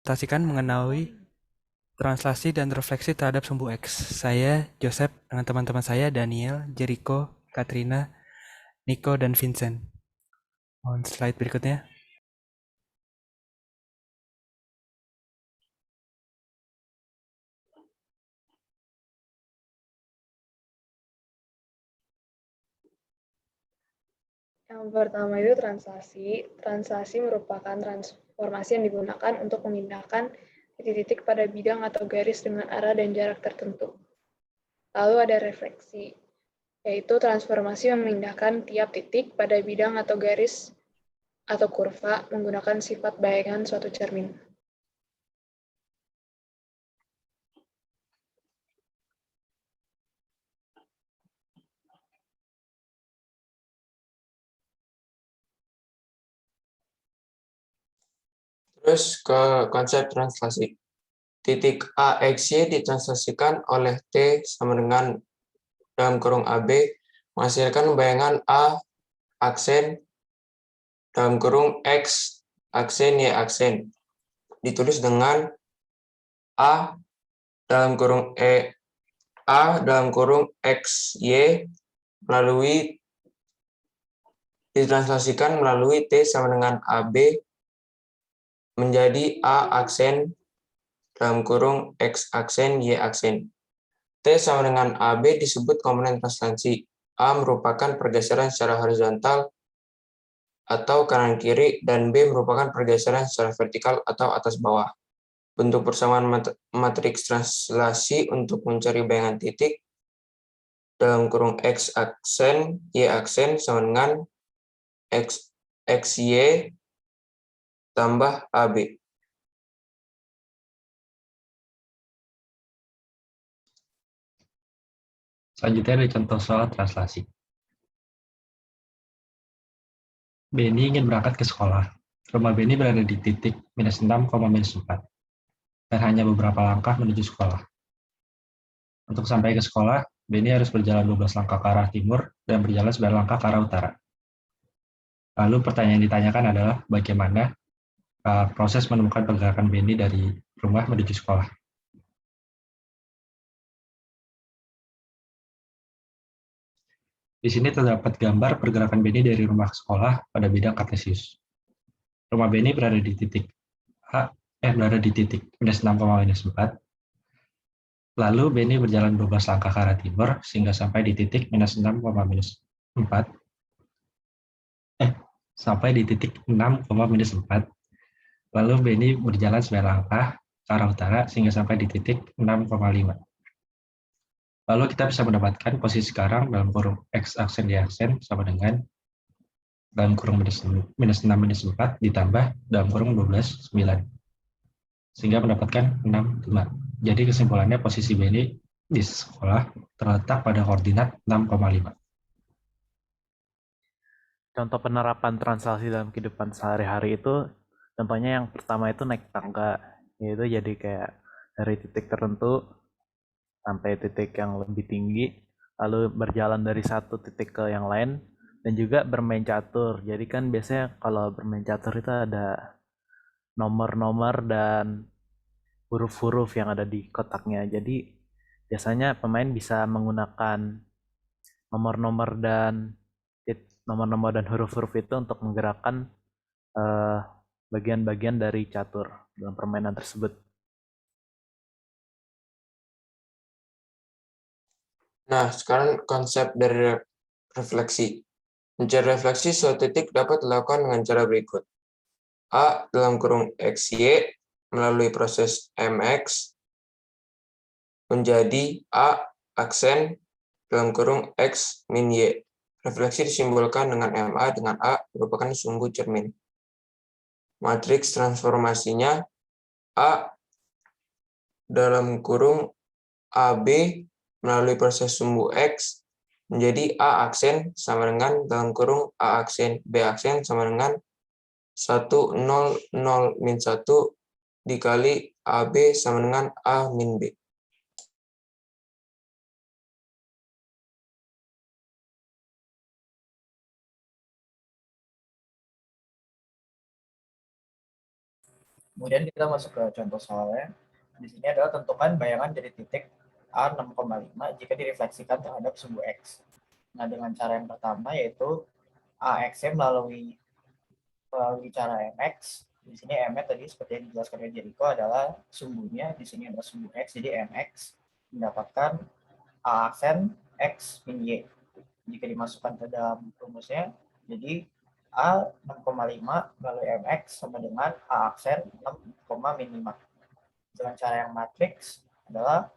presentasikan mengenai translasi dan refleksi terhadap sumbu X. Saya, Joseph, dengan teman-teman saya, Daniel, Jericho, Katrina, Nico, dan Vincent. Mohon slide berikutnya. Yang pertama itu translasi. Translasi merupakan transformasi yang digunakan untuk memindahkan titik-titik pada bidang atau garis dengan arah dan jarak tertentu. Lalu ada refleksi, yaitu transformasi memindahkan tiap titik pada bidang atau garis atau kurva menggunakan sifat bayangan suatu cermin. Terus ke konsep translasi. Titik A, X, Y ditranslasikan oleh T sama dengan dalam kurung AB menghasilkan bayangan A aksen dalam kurung X aksen Y aksen. Ditulis dengan A dalam kurung A dalam kurung X, Y ditranslasikan melalui T sama dengan AB menjadi A aksen dalam kurung X aksen Y aksen. T sama dengan AB disebut komponen translasi. A merupakan pergeseran secara horizontal atau kanan kiri dan B merupakan pergeseran secara vertikal atau atas bawah. Bentuk persamaan matriks translasi untuk mencari bayangan titik dalam kurung X aksen Y aksen sama dengan XY tambah AB. Selanjutnya ada contoh soal translasi. Benny ingin berangkat ke sekolah. Rumah Benny berada di titik -6, -4 dan hanya beberapa langkah menuju sekolah. Untuk sampai ke sekolah, Benny harus berjalan 12 langkah ke arah timur dan berjalan 9 langkah ke arah utara. Lalu pertanyaan yang ditanyakan adalah bagaimana proses menemukan pergerakan Benny dari rumah menuju sekolah. Di sini terdapat gambar pergerakan Benny dari rumah ke sekolah pada bidang kartesius. Rumah Benny berada di titik -6, Lalu Benny berjalan 12 langkah ke arah timur sehingga sampai di titik -6, sampai di titik 6,-4. Lalu Benny berjalan 9 langkah ke arah utara sehingga sampai di titik 6,5. Lalu kita bisa mendapatkan posisi sekarang dalam kurung X aksen Y aksen sama dengan dalam kurung -6, -4 ditambah dalam kurung 12, 9. Sehingga mendapatkan 6,5. Jadi kesimpulannya posisi Benny di sekolah terletak pada koordinat 6,5. Contoh penerapan translasi dalam kehidupan sehari-hari itu, contohnya yang pertama itu naik tangga, yaitu jadi kayak dari titik tertentu sampai titik yang lebih tinggi, lalu berjalan dari satu titik ke yang lain, dan juga bermain catur. Jadi kan biasanya kalau bermain catur itu ada nomor-nomor dan huruf-huruf yang ada di kotaknya. Jadi biasanya pemain bisa menggunakan nomor-nomor dan huruf-huruf itu untuk menggerakkan bagian-bagian dari catur dalam permainan tersebut. Nah, sekarang konsep dari refleksi. Mencari refleksi suatu titik dapat dilakukan dengan cara berikut. A dalam kurung XY melalui proses MX menjadi A aksen dalam kurung X min Y. Refleksi disimbolkan dengan MA dengan A merupakan sumbu cermin. Matriks transformasinya A dalam kurung AB melalui proses sumbu X menjadi A aksen sama dengan dalam kurung A aksen B aksen sama dengan 1, 0, 0, min 1 dikali AB sama dengan A min B. Kemudian kita masuk ke contoh soalnya. Di sini adalah tentukan bayangan dari titik A 6,5 jika direfleksikan terhadap sumbu X. Nah, dengan cara yang pertama yaitu AX melalui cara MX. Di sini MX tadi seperti yang dijelaskan oleh Jericho adalah sumbunya, di sini ada sumbu X, jadi MX mendapatkan A aksen X min Y. Jika dimasukkan ke dalam rumusnya, jadi A 6,5 melalui MX sama dengan A aksen 6, min 5. Dengan cara yang matriks adalah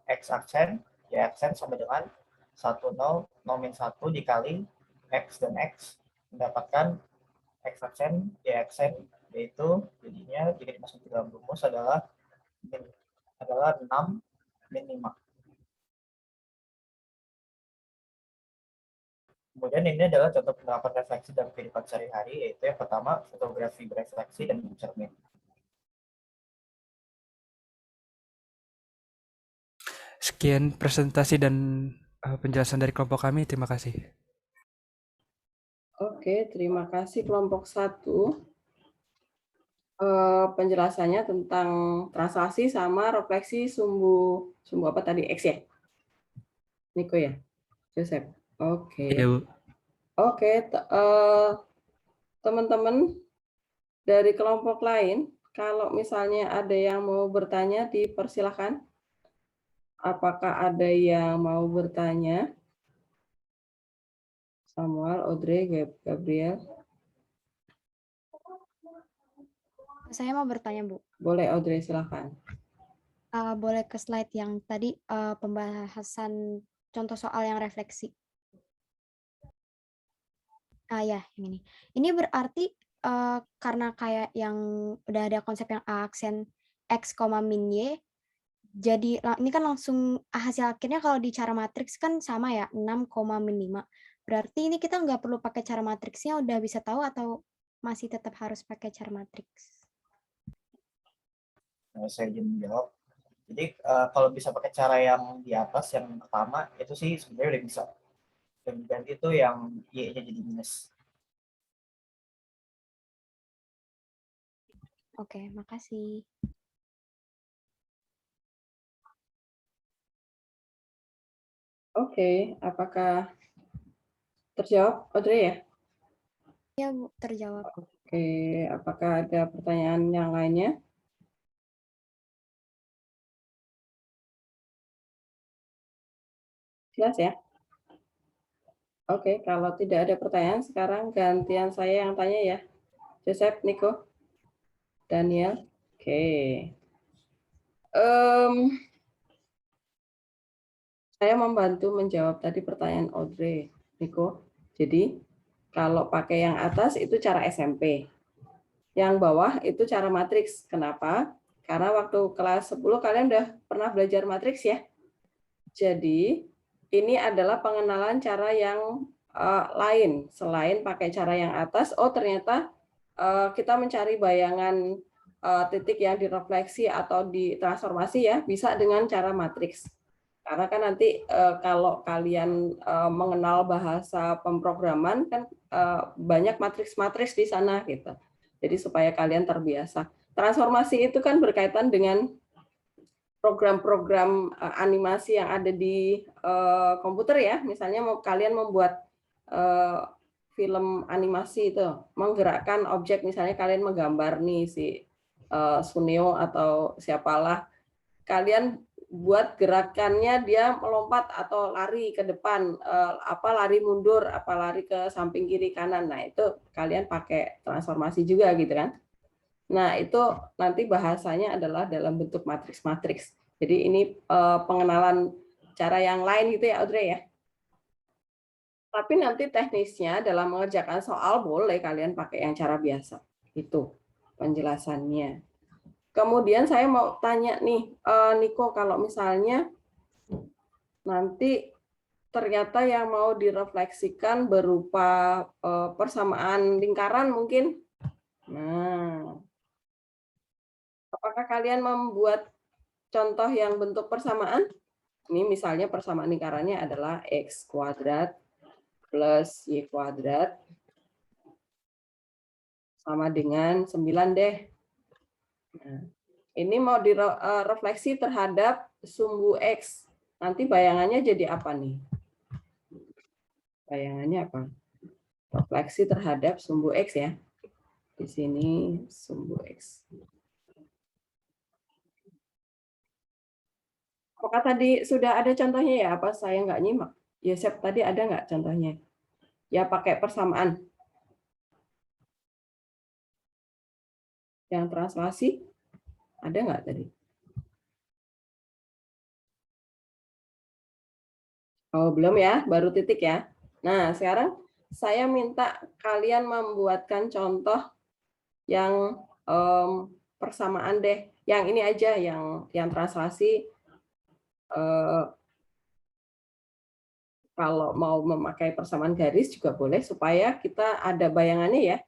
X aksen, Y aksen sama dengan 1, 0, min 1 dikali X dan X mendapatkan X aksen, Y aksen, yaitu jadinya jika dimasukkan ke dalam rumus adalah 6 min 5. Kemudian ini adalah contoh penerapan refleksi dalam kehidupan sehari-hari, yaitu yang pertama fotografi berefleksi dan bercermin. Sekian presentasi dan penjelasan dari kelompok kami. Terima kasih. Oke, terima kasih kelompok 1. Penjelasannya tentang translasi sama refleksi sumbu apa tadi, X ya? Niko ya? Joseph. Oke. Iya, Bu. Oke, teman-teman dari kelompok lain, kalau misalnya ada yang mau bertanya, dipersilahkan. Apakah ada yang mau bertanya? Samuel, Audrey, Gabriel. Saya mau bertanya, Bu. Boleh, Audrey, silahkan. Boleh ke slide yang tadi pembahasan contoh soal yang refleksi. Ya, yang ini. Ini berarti karena kayak yang udah ada konsep yang A aksen X, min Y, jadi ini kan langsung hasil akhirnya kalau di cara matriks kan sama ya, 6, min 5. Berarti ini kita nggak perlu pakai cara matriksnya, udah bisa tahu atau masih tetap harus pakai cara matriks? Saya izin menjawab. Jadi kalau bisa pakai cara yang di atas, yang pertama, itu sih sebenarnya udah bisa. Dan ganti itu yang Y-nya jadi minus. Oke, makasih. Oke, apakah terjawab, Audrey ya? Ya, Bu, terjawab. Oke, apakah ada pertanyaan yang lainnya? Jelas ya? Oke, kalau tidak ada pertanyaan, sekarang gantian saya yang tanya ya. Joseph, Nico, Daniel. Oke. Saya membantu menjawab tadi pertanyaan Audrey, Nico. Jadi, kalau pakai yang atas itu cara SMP. Yang bawah itu cara matriks. Kenapa? Karena waktu kelas 10 kalian udah pernah belajar matriks ya. Jadi, ini adalah pengenalan cara yang lain. Selain pakai cara yang atas, oh ternyata kita mencari bayangan titik yang direfleksi atau ditransformasi ya, bisa dengan cara matriks. Karena kan nanti kalau kalian mengenal bahasa pemrograman kan banyak matriks-matriks di sana gitu. Jadi supaya kalian terbiasa. Transformasi itu kan berkaitan dengan program-program animasi yang ada di komputer ya. Misalnya kalian membuat film animasi itu, menggerakkan objek, misalnya kalian menggambar nih si Suneo atau siapalah, kalian buat gerakannya dia melompat atau lari ke depan, lari mundur, lari ke samping kiri kanan. Nah itu kalian pakai transformasi juga gitu kan. Nah itu nanti bahasanya adalah dalam bentuk matriks-matriks. Jadi ini pengenalan cara yang lain gitu ya Audrey ya. Tapi nanti teknisnya dalam mengerjakan soal boleh kalian pakai yang cara biasa. Itu penjelasannya. Kemudian saya mau tanya nih, Nico, kalau misalnya nanti ternyata yang mau direfleksikan berupa persamaan lingkaran mungkin. Nah, apakah kalian membuat contoh yang bentuk persamaan? Ini misalnya persamaan lingkarannya adalah X kuadrat plus Y kuadrat sama dengan 9 deh. Nah, ini mau direfleksi terhadap sumbu X. Nanti bayangannya jadi apa nih? Bayangannya apa? Refleksi terhadap sumbu X ya. Di sini sumbu X. Apakah tadi sudah ada contohnya ya? Apa saya nggak nyimak? Yosep tadi ada nggak contohnya? Ya pakai persamaan. Yang translasi ada nggak tadi? Oh belum ya, baru titik ya. Nah sekarang saya minta kalian membuatkan contoh yang persamaan deh. Yang ini aja, yang translasi. Kalau mau memakai persamaan garis juga boleh supaya kita ada bayangannya ya.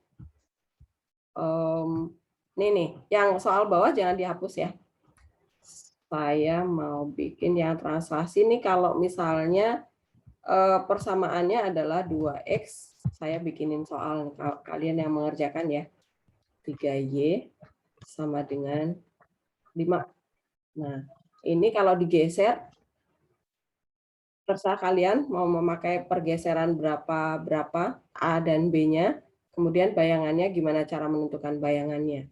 Ini nih, yang soal bawah jangan dihapus ya. Saya mau bikin yang translasi nih kalau misalnya persamaannya adalah 2x, saya bikinin soal kalian yang mengerjakan ya. 3y sama dengan 5. Nah, ini kalau digeser terserah kalian mau memakai pergeseran berapa A dan B-nya, kemudian bayangannya gimana cara menentukan bayangannya.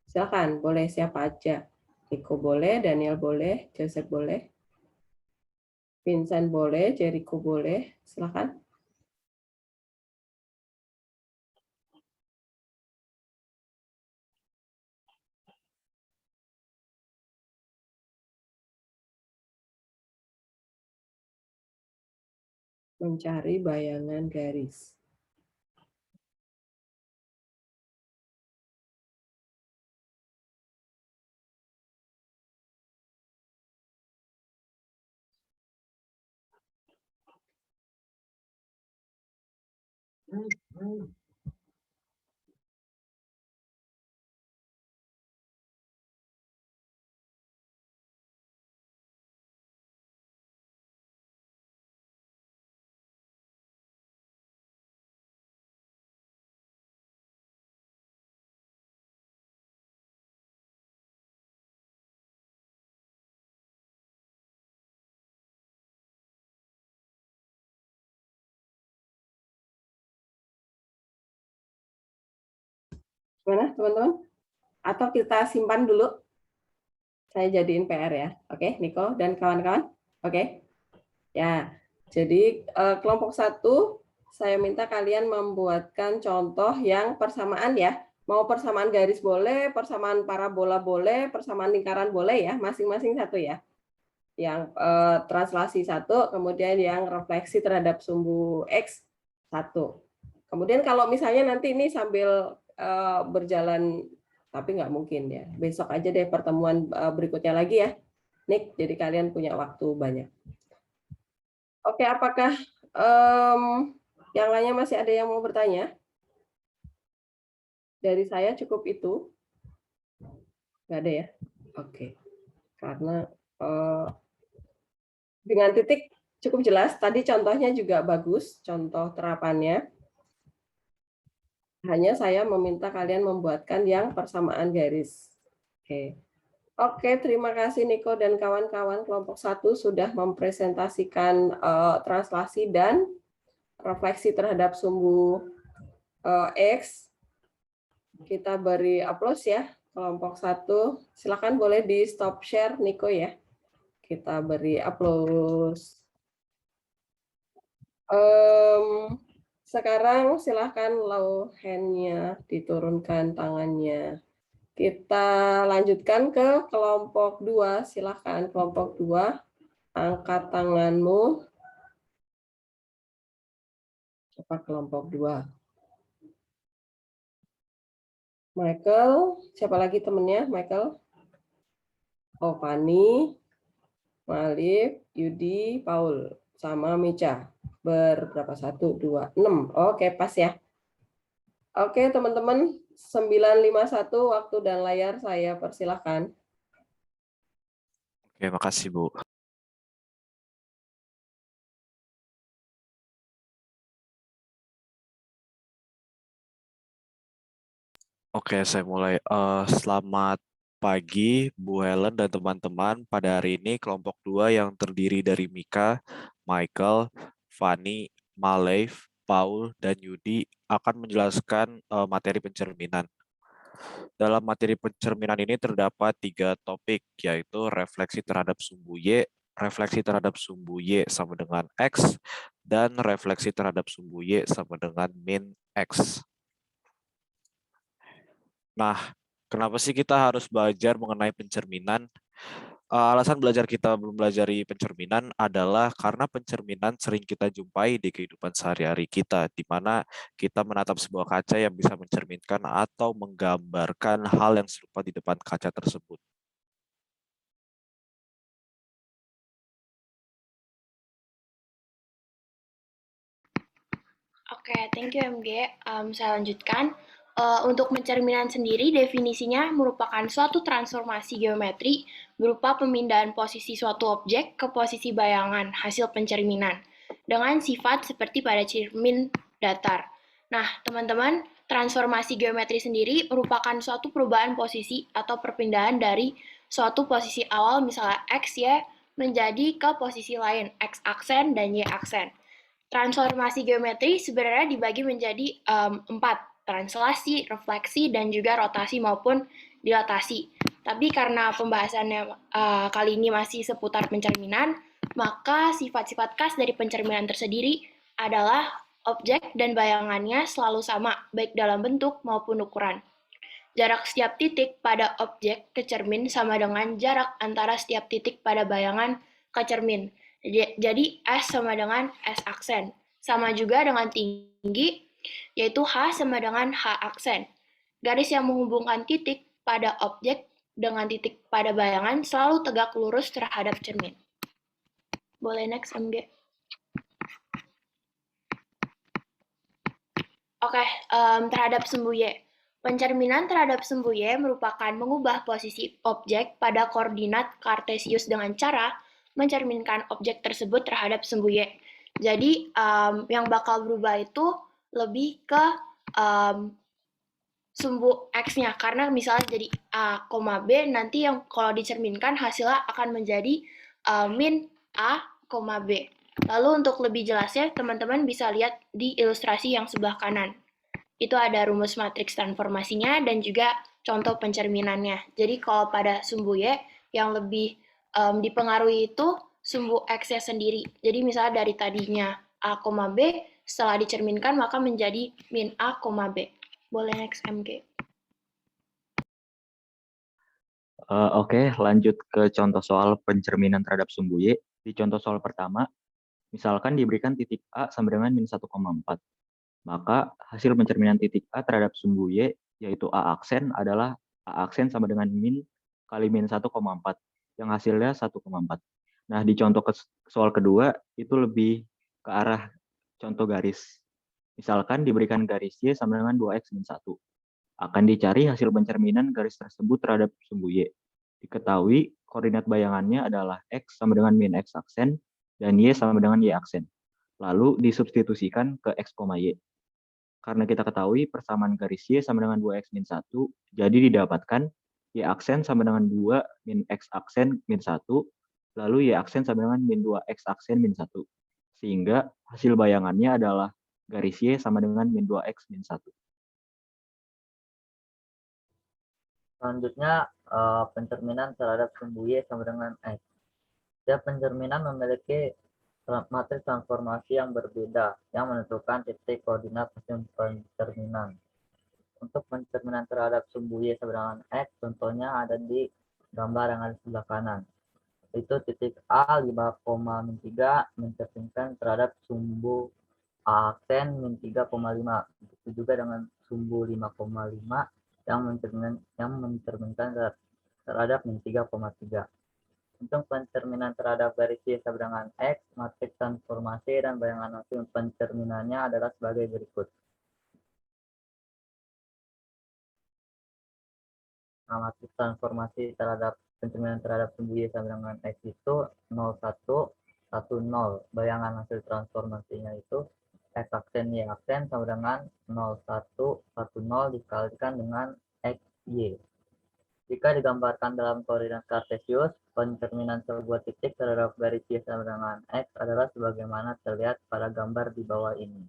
Silakan, boleh siapa aja. Nico boleh, Daniel boleh, Joseph boleh, Vincent boleh, Jericho boleh, silakan. Mencari bayangan garis. Gimana teman-teman? Atau kita simpan dulu? Saya jadiin PR ya. Oke, Nico dan kawan-kawan. Oke. Ya, jadi kelompok 1 saya minta kalian membuatkan contoh yang persamaan ya. Mau persamaan garis boleh, persamaan parabola boleh, persamaan lingkaran boleh ya, masing-masing satu ya. Yang translasi 1, kemudian yang refleksi terhadap sumbu X 1. Kemudian kalau misalnya nanti ini sambil berjalan, tapi nggak mungkin ya. Besok aja deh pertemuan berikutnya lagi ya. Nick, jadi kalian punya waktu banyak. Oke, apakah yang lainnya masih ada yang mau bertanya? Dari saya cukup itu. Nggak ada ya? Oke. Karena dengan titik cukup jelas. Tadi contohnya juga bagus, contoh terapannya. Hanya saya meminta kalian membuatkan yang persamaan garis. Oke. Oke, terima kasih Nico dan kawan-kawan kelompok 1 sudah mempresentasikan translasi dan refleksi terhadap sumbu X. Kita beri aplaus ya kelompok 1. Silakan boleh di stop share Nico ya. Kita beri aplaus. Sekarang silakan low hand-nya, diturunkan tangannya. Kita lanjutkan ke kelompok 2. Silakan kelompok 2, angkat tanganmu. Coba kelompok 2. Michael, siapa lagi temennya? Michael? Oh, Fani, Malif, Yudi, Paul, sama Mica. Berberapa? 1, 2, 6. Oke, pas ya. Oke, teman-teman. 9:51 waktu dan layar saya persilahkan. Oke, makasih Bu. Oke, saya mulai. Selamat pagi, Bu Helen dan teman-teman. Pada hari ini kelompok 2 yang terdiri dari Mika, Michael, Fanny, Maleif, Paul, dan Yudi akan menjelaskan materi pencerminan. Dalam materi pencerminan ini terdapat 3 topik, yaitu refleksi terhadap sumbu Y, refleksi terhadap sumbu Y sama dengan X, dan refleksi terhadap sumbu Y sama dengan min X. Nah, kenapa sih kita harus belajar mengenai pencerminan? Alasan belajar kita belum belajari pencerminan adalah karena pencerminan sering kita jumpai di kehidupan sehari-hari kita, di mana kita menatap sebuah kaca yang bisa mencerminkan atau menggambarkan hal yang serupa di depan kaca tersebut. Oke, thank you MG. Saya lanjutkan. Untuk pencerminan sendiri, definisinya merupakan suatu transformasi geometri berupa pemindahan posisi suatu objek ke posisi bayangan hasil pencerminan dengan sifat seperti pada cermin datar. Nah, teman-teman, transformasi geometri sendiri merupakan suatu perubahan posisi atau perpindahan dari suatu posisi awal, misalnya X, Y, menjadi ke posisi lain, X aksen dan Y aksen. Transformasi geometri sebenarnya dibagi menjadi 4, translasi, refleksi, dan juga rotasi maupun dilatasi. Tapi karena pembahasannya kali ini masih seputar pencerminan, maka sifat-sifat khas dari pencerminan tersendiri adalah objek dan bayangannya selalu sama, baik dalam bentuk maupun ukuran. Jarak setiap titik pada objek ke cermin sama dengan jarak antara setiap titik pada bayangan ke cermin. Jadi S sama dengan S aksen. Sama juga dengan tinggi, yaitu H sama dengan H aksen. Garis yang menghubungkan titik pada objek dengan titik pada bayangan selalu tegak lurus terhadap cermin. Boleh next, MG. Oke, terhadap sumbu Y. Pencerminan terhadap sumbu Y merupakan mengubah posisi objek pada koordinat kartesius dengan cara mencerminkan objek tersebut terhadap sumbu Y. Jadi, yang bakal berubah itu lebih ke sumbu X-nya, karena misalnya jadi A, B, nanti yang kalau dicerminkan hasilnya akan menjadi min A, B. Lalu untuk lebih jelasnya, teman-teman bisa lihat di ilustrasi yang sebelah kanan. Itu ada rumus matriks transformasinya dan juga contoh pencerminannya. Jadi kalau pada sumbu Y, yang lebih dipengaruhi itu sumbu X-nya sendiri. Jadi misalnya dari tadinya A, B, setelah dicerminkan maka menjadi min A, B. Boleh next, MG. Oke, lanjut ke contoh soal pencerminan terhadap sumbu Y. Di contoh soal pertama, misalkan diberikan titik A sama dengan min 1,4. Maka hasil pencerminan titik A terhadap sumbu Y, yaitu A aksen, adalah A aksen sama dengan min kali min 1,4, yang hasilnya 1,4. Nah, di contoh soal kedua, itu lebih ke arah contoh garis. Misalkan diberikan garis Y sama dengan 2X min 1. Akan dicari hasil pencerminan garis tersebut terhadap sumbu Y. Diketahui koordinat bayangannya adalah X sama dengan min X aksen dan Y sama dengan Y aksen. Lalu disubstitusikan ke X, Y. Karena kita ketahui persamaan garis Y sama dengan 2X min 1, jadi didapatkan Y aksen sama dengan 2 min X aksen min 1, lalu Y aksen sama dengan min 2X aksen min 1. Sehingga hasil bayangannya adalah garis Y sama dengan min 2X min 1. Selanjutnya, pencerminan terhadap sumbu Y sama dengan X. Setiap pencerminan memiliki matriks transformasi yang berbeda yang menentukan titik koordinat pencerminan. Untuk pencerminan terhadap sumbu Y sama dengan X, contohnya ada di gambar yang ada di sebelah kanan. Itu titik A 5,3 mencerminkan terhadap sumbu A aksen min 3,5. Begitu juga dengan sumbu 5,5 yang mencerminkan terhadap min 3,3. Untuk pencerminan terhadap garis Y sama dengan X, matriks transformasi dan bayangan hasil pencerminannya adalah sebagai berikut. Nah, matriks transformasi terhadap pencerminan terhadap sumbu Y sama dengan X itu 0, 1, 1, 0. Bayangan hasil transformasinya itu X aksen Y aksen sama dengan 0, 1, 1, 0 dikalikan dengan X, Y. Jika digambarkan dalam koordinat kartesius, pencerminan sebuah titik terhadap garis Y sama dengan X adalah sebagaimana terlihat pada gambar di bawah ini.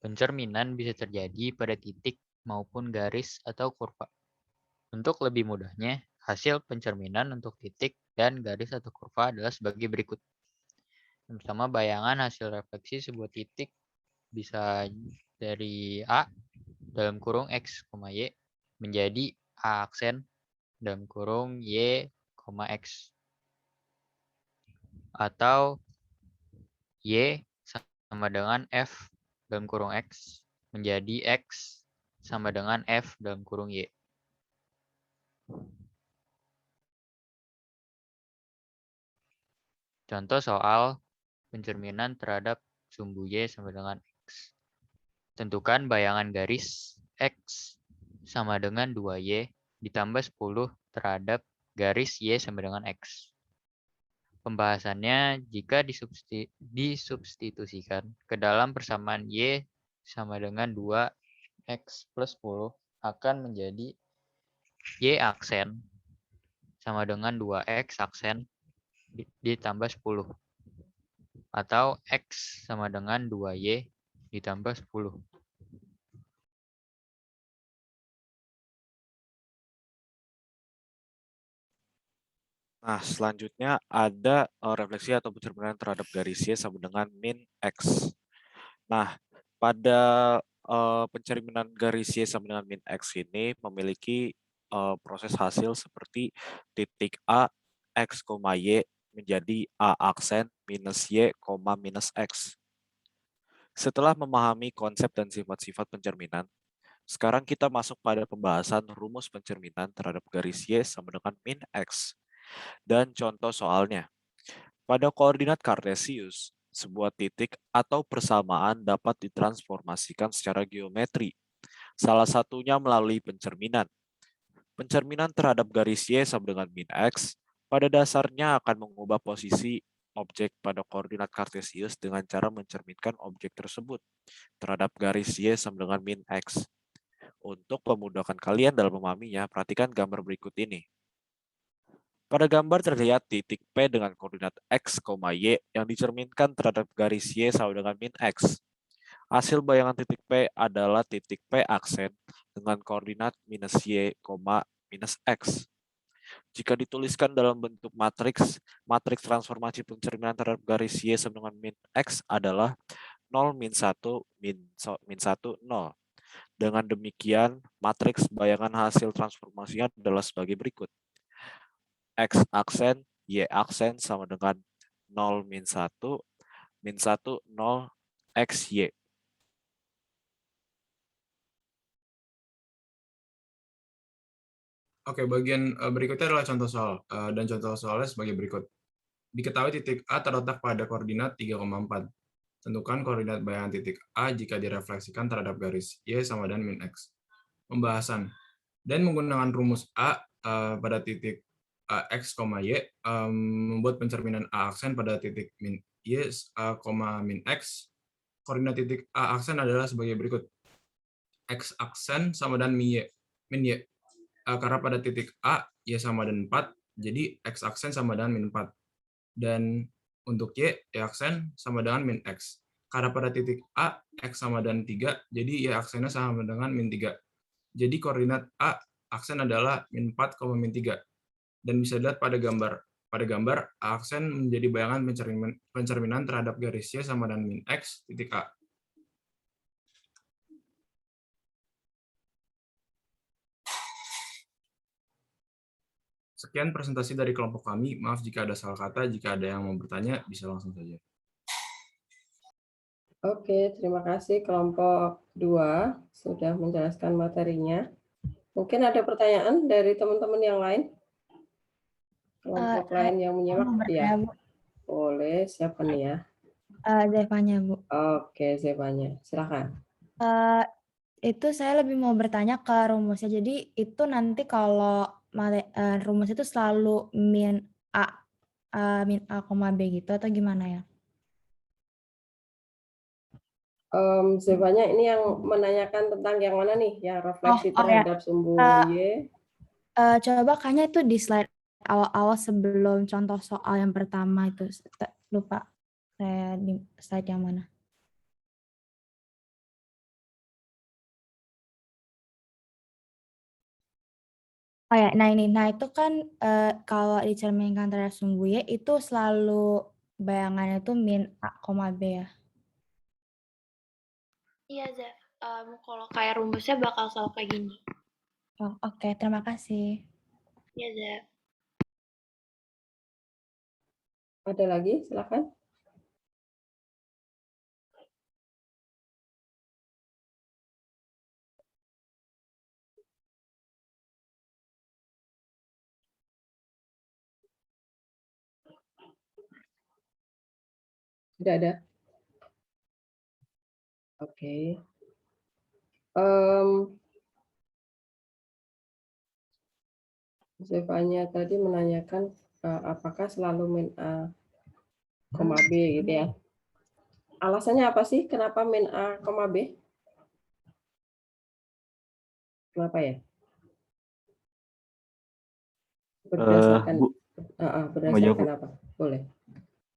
Pencerminan bisa terjadi pada titik maupun garis atau kurva. Untuk lebih mudahnya, hasil pencerminan untuk titik dan garis atau kurva adalah sebagai berikut. Yang pertama, bayangan hasil refleksi sebuah titik bisa dari A dalam kurung X, Y menjadi A aksen dalam kurung Y, X. Atau Y sama dengan F dalam kurung X menjadi X sama dengan F dalam kurung Y. Contoh soal pencerminan terhadap sumbu Y sama dengan X. Tentukan bayangan garis X sama dengan 2Y ditambah 10 terhadap garis Y sama dengan X. Pembahasannya, jika disubstitusikan ke dalam persamaan Y sama dengan 2X plus 10 akan menjadi Y aksen sama dengan 2X aksen ditambah 10. Atau X sama dengan 2Y ditambah 10. Nah, selanjutnya ada refleksi atau pencerminan terhadap garis Y sama dengan min X. Nah, pada pencerminan garis Y sama dengan min X ini memiliki proses hasil seperti titik A, X, Y menjadi A aksen minus Y, minus X. Setelah memahami konsep dan sifat-sifat pencerminan, sekarang kita masuk pada pembahasan rumus pencerminan terhadap garis Y sama dengan min X. Dan contoh soalnya, pada koordinat kartesius, sebuah titik atau persamaan dapat ditransformasikan secara geometri. Salah satunya melalui pencerminan. Pencerminan terhadap garis Y sama dengan min X pada dasarnya akan mengubah posisi objek pada koordinat kartesius dengan cara mencerminkan objek tersebut terhadap garis Y sama dengan min X. Untuk memudahkan kalian dalam memahaminya, perhatikan gambar berikut ini. Pada gambar terlihat titik P dengan koordinat X, Y yang dicerminkan terhadap garis Y sama dengan min X. Hasil bayangan titik P adalah titik P aksen dengan koordinat minus Y, minus X. Jika dituliskan dalam bentuk matriks transformasi pencerminan terhadap garis Y sama dengan min X adalah 0, min 1, min 1, 0. Dengan demikian, matriks bayangan hasil transformasinya adalah sebagai berikut. X aksen, Y aksen sama dengan 0, min 1, 0, X, Y. Oke, bagian berikutnya adalah contoh soal. Dan contoh soalnya sebagai berikut. Diketahui titik A terletak pada koordinat 3,4. Tentukan koordinat bayangan titik A jika direfleksikan terhadap garis Y sama dengan min X. Pembahasan. Dan menggunakan rumus A pada titik X, Y, membuat pencerminan A aksen pada titik min Y, min X. Koordinat titik A aksen adalah sebagai berikut. X aksen sama dengan min Y. Karena pada titik A, Y sama dengan 4, jadi X aksen sama dengan min 4. Dan untuk Y aksen sama dengan min X. Karena pada titik A, X sama dengan 3, jadi Y aksennya sama dengan min 3. Jadi koordinat A aksen adalah min 4, min 3. Dan bisa dilihat pada gambar. Pada gambar, A aksen menjadi bayangan pencerminan terhadap garis Y sama dengan min X titik A. Sekian presentasi dari kelompok kami. Maaf jika ada salah kata. Jika ada yang mau bertanya, bisa langsung saja. Oke, terima kasih kelompok 2 sudah menjelaskan materinya. Mungkin ada pertanyaan dari teman-teman yang lain? Kelompok lain yang menyimak? Ya, boleh. Siapa nih ya? Zevanya, Bu. Oke, Zevanya. Silakan. Itu saya lebih mau bertanya ke rumusnya. Jadi itu nanti kalau rumus itu selalu min A min A, B gitu atau gimana ya? Sebenarnya ini yang menanyakan tentang yang mana nih? Yang refleksi ya. terhadap sumbu Y. Coba kayaknya itu di slide awal-awal sebelum contoh soal yang pertama itu. Lupa saya di slide yang mana. Oh ya, nah ini, nah itu kan kalau dicerminkan terhadap sumbu Y itu selalu bayangannya itu min A, B ya. Iya, Zef. Kalau kayak rumusnya bakal selalu kayak gini. Oh, oke, terima kasih. Iya, Zef. Ada lagi? Silakan. Tidak ada. Oke. Zevanya tadi menanyakan apakah selalu min A, B gitu ya. Alasannya apa sih kenapa min A, B? Kenapa ya? Berdasarkan Bu, berdasarkan apa? Boleh.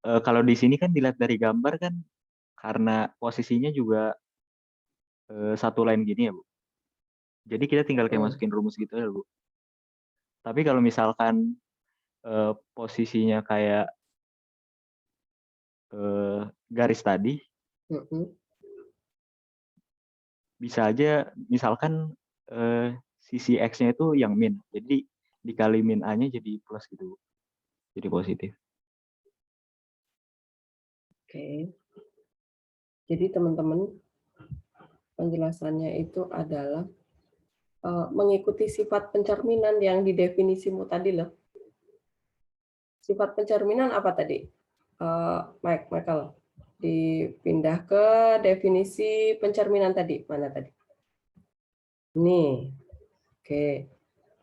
Kalau di sini kan dilihat dari gambar kan karena posisinya juga satu line gini ya, Bu. Jadi kita tinggal kayak masukin rumus gitu ya, Bu. Tapi kalau misalkan posisinya kayak garis tadi, bisa aja misalkan sisi X-nya itu yang min. Jadi dikali min A-nya jadi plus gitu, Bu. Jadi positif. Oke. Jadi teman-teman, penjelasannya itu adalah mengikuti sifat pencerminan yang di definisimu tadi loh. Sifat pencerminan apa tadi? Michael, dipindah ke definisi pencerminan tadi. Mana tadi? Nih. Oke.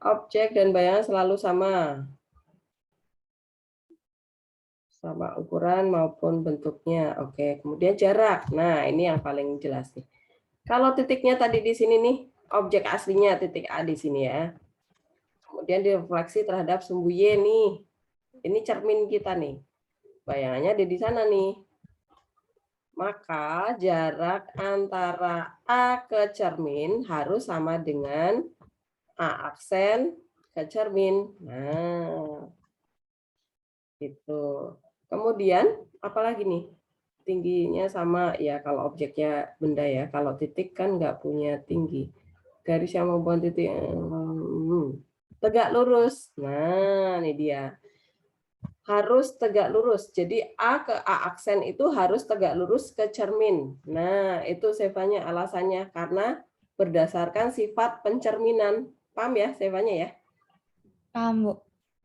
Objek dan bayangan selalu sama. Sama ukuran maupun bentuknya. Oke, kemudian jarak. Nah, ini yang paling jelas nih. Kalau titiknya tadi di sini nih, objek aslinya titik A di sini ya. Kemudian direfleksi terhadap sumbu Y nih. Ini cermin kita nih. Bayangannya ada di sana nih. Maka jarak antara A ke cermin harus sama dengan A aksen ke cermin. Nah, gitu. Kemudian apalagi nih? Tingginya sama ya kalau objeknya benda ya. Kalau titik kan nggak punya tinggi. Garis yang membuat titik tegak lurus. Nah, ini dia. Harus tegak lurus. Jadi A ke A aksen itu harus tegak lurus ke cermin. Nah, itu Sevanya alasannya karena berdasarkan sifat pencerminan. Paham ya Sevanya ya? Paham, Bu.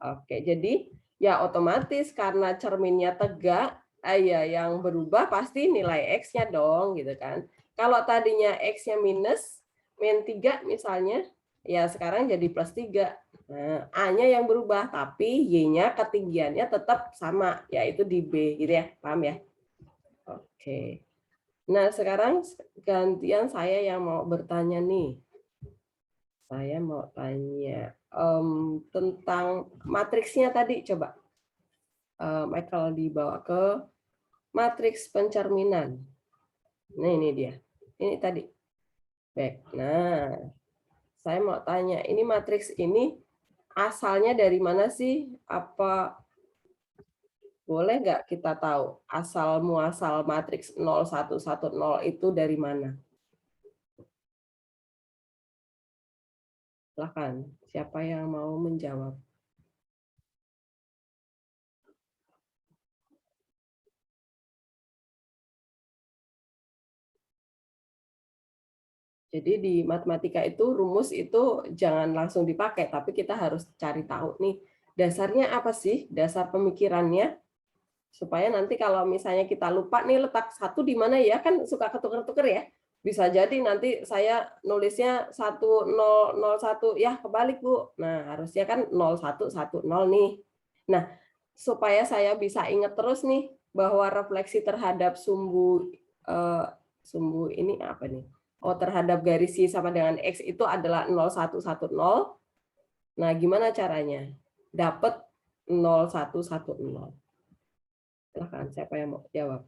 Oke, jadi ya otomatis karena cerminnya tegak, ya yang berubah pasti nilai X-nya dong, gitu kan. Kalau tadinya X-nya minus, min 3 misalnya, ya sekarang jadi plus 3. Nah, A-nya yang berubah, tapi Y-nya ketinggiannya tetap sama, yaitu di B, gitu ya. Paham ya? Oke. Nah, sekarang gantian saya yang mau bertanya nih. Saya mau tanya tentang matriksnya tadi, coba. Michael dibawa ke matriks pencerminan. Nah, ini dia. Ini tadi. Baik. Nah, saya mau tanya, ini matriks ini asalnya dari mana sih? Apa boleh nggak kita tahu asal muasal matriks 0110 itu dari mana? Silakan, siapa yang mau menjawab? Jadi di matematika itu rumus itu jangan langsung dipakai, tapi kita harus cari tahu nih dasarnya apa sih, dasar pemikirannya, supaya nanti kalau misalnya kita lupa nih letak satu di mana ya, kan suka ketuker-tuker ya. Bisa jadi nanti saya nulisnya 1001 ya kebalik Bu. Nah harusnya kan 0110 nih. Nah supaya saya bisa ingat terus nih bahwa refleksi terhadap sumbu ini apa nih? Oh, terhadap garis Y sama dengan X itu adalah 0110. Nah, gimana caranya? Dapat 0110. Silahkan, siapa yang mau jawab?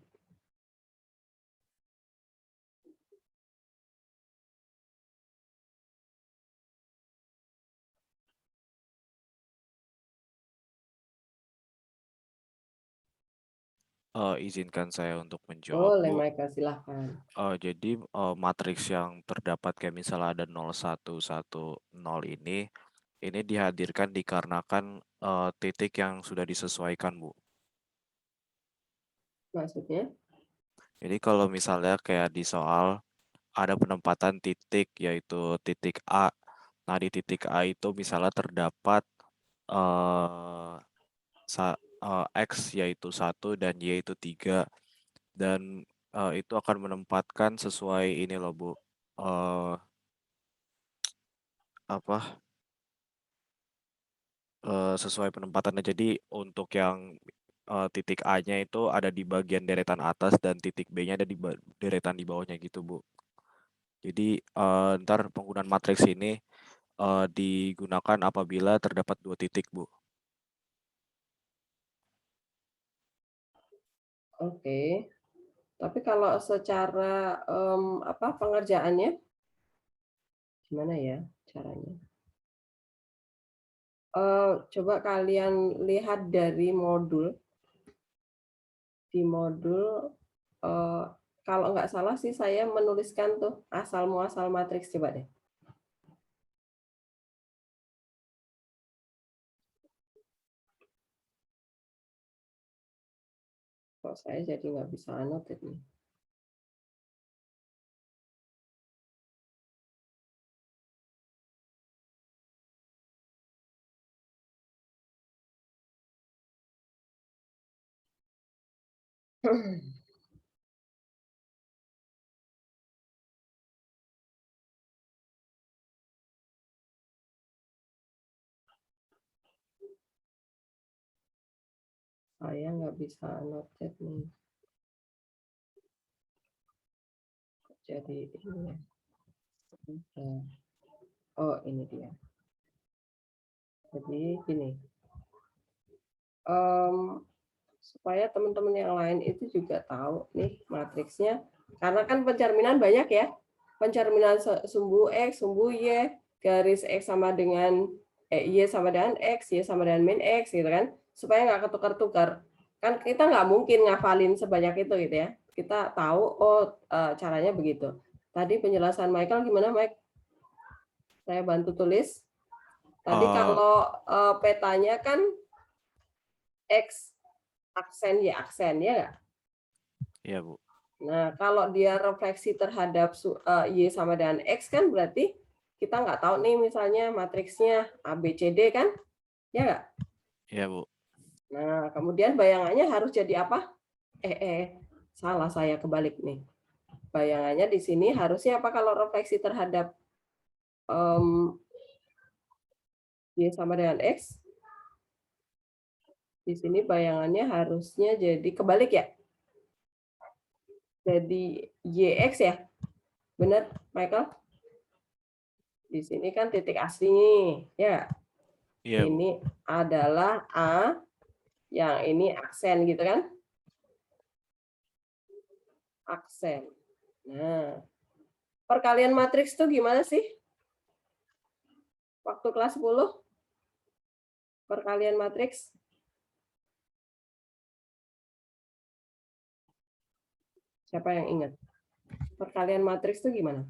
Izinkan saya untuk menjawab, Boleh, Bu. Michael, silahkan. Jadi matriks yang terdapat kayak misalnya ada 0110 ini dihadirkan dikarenakan titik yang sudah disesuaikan, Bu. Maksudnya? Jadi kalau misalnya kayak di soal ada penempatan titik yaitu titik A. Nah, di titik A itu misalnya terdapat X yaitu 1 dan Y itu 3. Dan itu akan menempatkan sesuai ini loh, Bu. Sesuai penempatannya. Jadi untuk yang titik A-nya itu ada di bagian deretan atas dan titik B-nya ada di deretan di bawahnya gitu, Bu. Jadi ntar penggunaan matriks ini digunakan apabila terdapat 2 titik, Bu. Oke. Tapi kalau secara pengerjaannya gimana ya caranya? Coba kalian lihat dari modul. Di modul kalau nggak salah sih saya menuliskan tuh asal muasal matriks, coba deh. Kok saya jadi nggak bisa annotate nih. Saya nggak bisa annotate nih. Jadi ini ya. Oh, ini dia. Jadi gini. Supaya teman-teman yang lain itu juga tahu nih matriksnya. Karena kan pencerminan banyak ya. Pencerminan sumbu X, sumbu Y, garis X sama dengan Y sama dengan X, Y sama dengan min X gitu kan. Supaya nggak ketukar-tukar. Kan kita nggak mungkin ngafalin sebanyak itu gitu ya. Kita tahu caranya begitu. Tadi penjelasan Michael gimana, Mike? Saya bantu tulis. Tadi kalau petanya kan X aksen ya nggak? Iya, Bu. Nah, kalau dia refleksi terhadap Y sama dengan X kan berarti kita nggak tahu nih misalnya matriksnya A, B, C, D kan? Ya nggak? Iya, Bu. Nah, kemudian bayangannya harus jadi apa? Salah saya kebalik nih. Bayangannya di sini harusnya apa kalau refleksi terhadap Y sama dengan X? Di sini bayangannya harusnya jadi kebalik ya? Jadi YX ya? Benar, Michael? Di sini kan titik asli nih, ya. Iya, ini adalah A, yang ini aksen gitu kan? Aksen. Nah, perkalian matriks itu gimana sih? Waktu kelas 10? Perkalian matriks? Siapa yang ingat? Perkalian matriks itu gimana?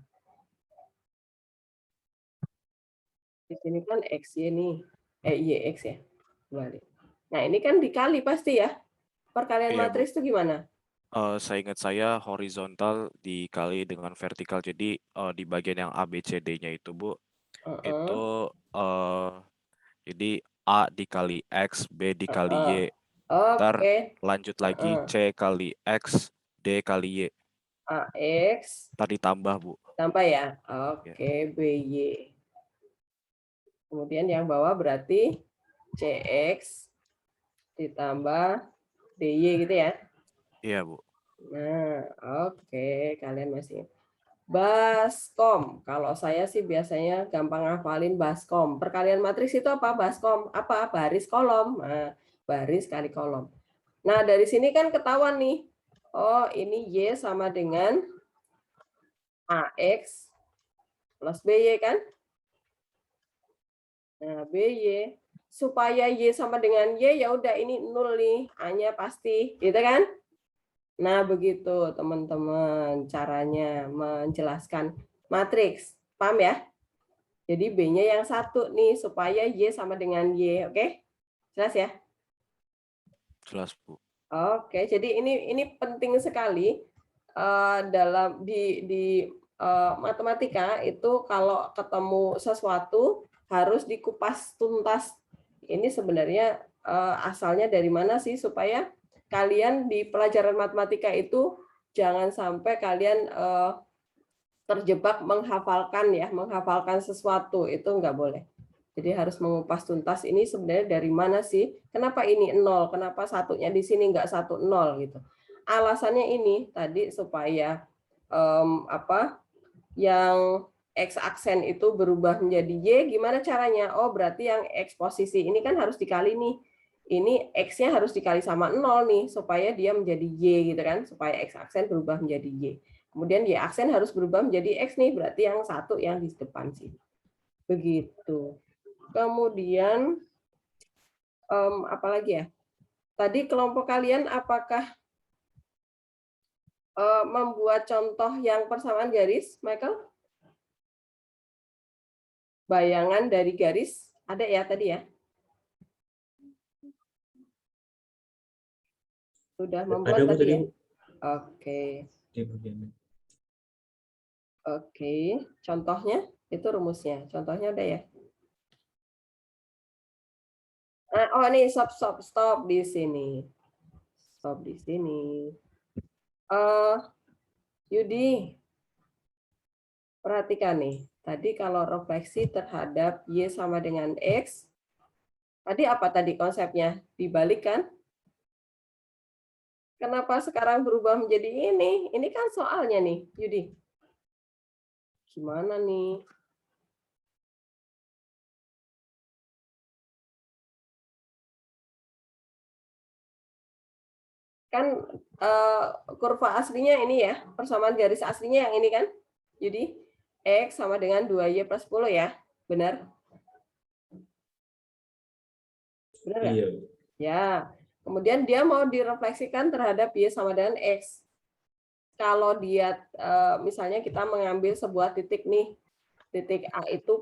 Di sini kan XY nih. YX ya. Balik. Nah, ini kan dikali pasti ya. Perkalian Iya, matriks itu gimana? Saya ingat saya horizontal dikali dengan vertikal. Jadi di bagian yang A, B, C, D-nya itu, Bu, itu jadi A dikali X, B dikali Y. Ntar lanjut lagi C kali X, D kali Y. AX. Ntar ditambah, Bu. Tambah ya? Oke, BY. Kemudian yang bawah berarti CX ditambah DY gitu ya. Iya, Bu. Nah, oke, kalian masih ingat. Baskom. Kalau saya sih biasanya gampang ngafalin baskom. Perkalian matriks itu apa? Baskom. Apa? Baris kolom. Nah, baris kali kolom. Nah, dari sini kan ketahuan nih. Oh, ini Y sama dengan AX plus BY kan? Nah, BY. Supaya Y sama dengan Y, ya udah ini 0 nih. A-nya pasti. Gitu kan? Nah, begitu teman-teman caranya menjelaskan matriks. Paham ya? Jadi B-nya yang 1 nih supaya Y sama dengan Y, oke? Jelas ya? Jelas, Bu. Oke, jadi ini penting sekali dalam di matematika itu kalau ketemu sesuatu harus dikupas tuntas. Ini sebenarnya asalnya dari mana sih supaya kalian di pelajaran matematika itu jangan sampai kalian terjebak menghafalkan sesuatu, itu nggak boleh. Jadi harus mengupas tuntas ini sebenarnya dari mana sih? Kenapa ini 0? Kenapa satunya di sini nggak 1 0 gitu? Alasannya ini tadi supaya yang X aksen itu berubah menjadi Y, gimana caranya? Oh, berarti yang X posisi ini kan harus dikali nih. Ini X-nya harus dikali sama 0 nih, supaya dia menjadi Y gitu kan, supaya X aksen berubah menjadi Y. Kemudian Y aksen harus berubah menjadi X nih, berarti yang 1 yang di depan sini. Begitu. Kemudian, apa lagi ya? Tadi kelompok kalian apakah membuat contoh yang persamaan garis, Michael? Bayangan dari garis, ada ya tadi ya? Sudah membuat Ada, Bu, tadi tadi, ya? Bu. Oke. Di bagian. Oke, contohnya itu rumusnya. Contohnya udah ya? Nah, oh nih, stop di sini. Stop di sini. Yudi, perhatikan nih. Tadi kalau refleksi terhadap Y sama dengan X, tadi apa tadi konsepnya? Dibalik kan? Kenapa sekarang berubah menjadi ini? Ini kan soalnya nih, Yudi. Gimana nih? Kan kurva aslinya ini ya, persamaan garis aslinya yang ini kan? Jadi X sama dengan 2Y plus 10 ya, benar? Benar nggak? Iya. Ya, kemudian dia mau direfleksikan terhadap Y sama dengan X. Kalau dia, misalnya kita mengambil sebuah titik nih, titik A itu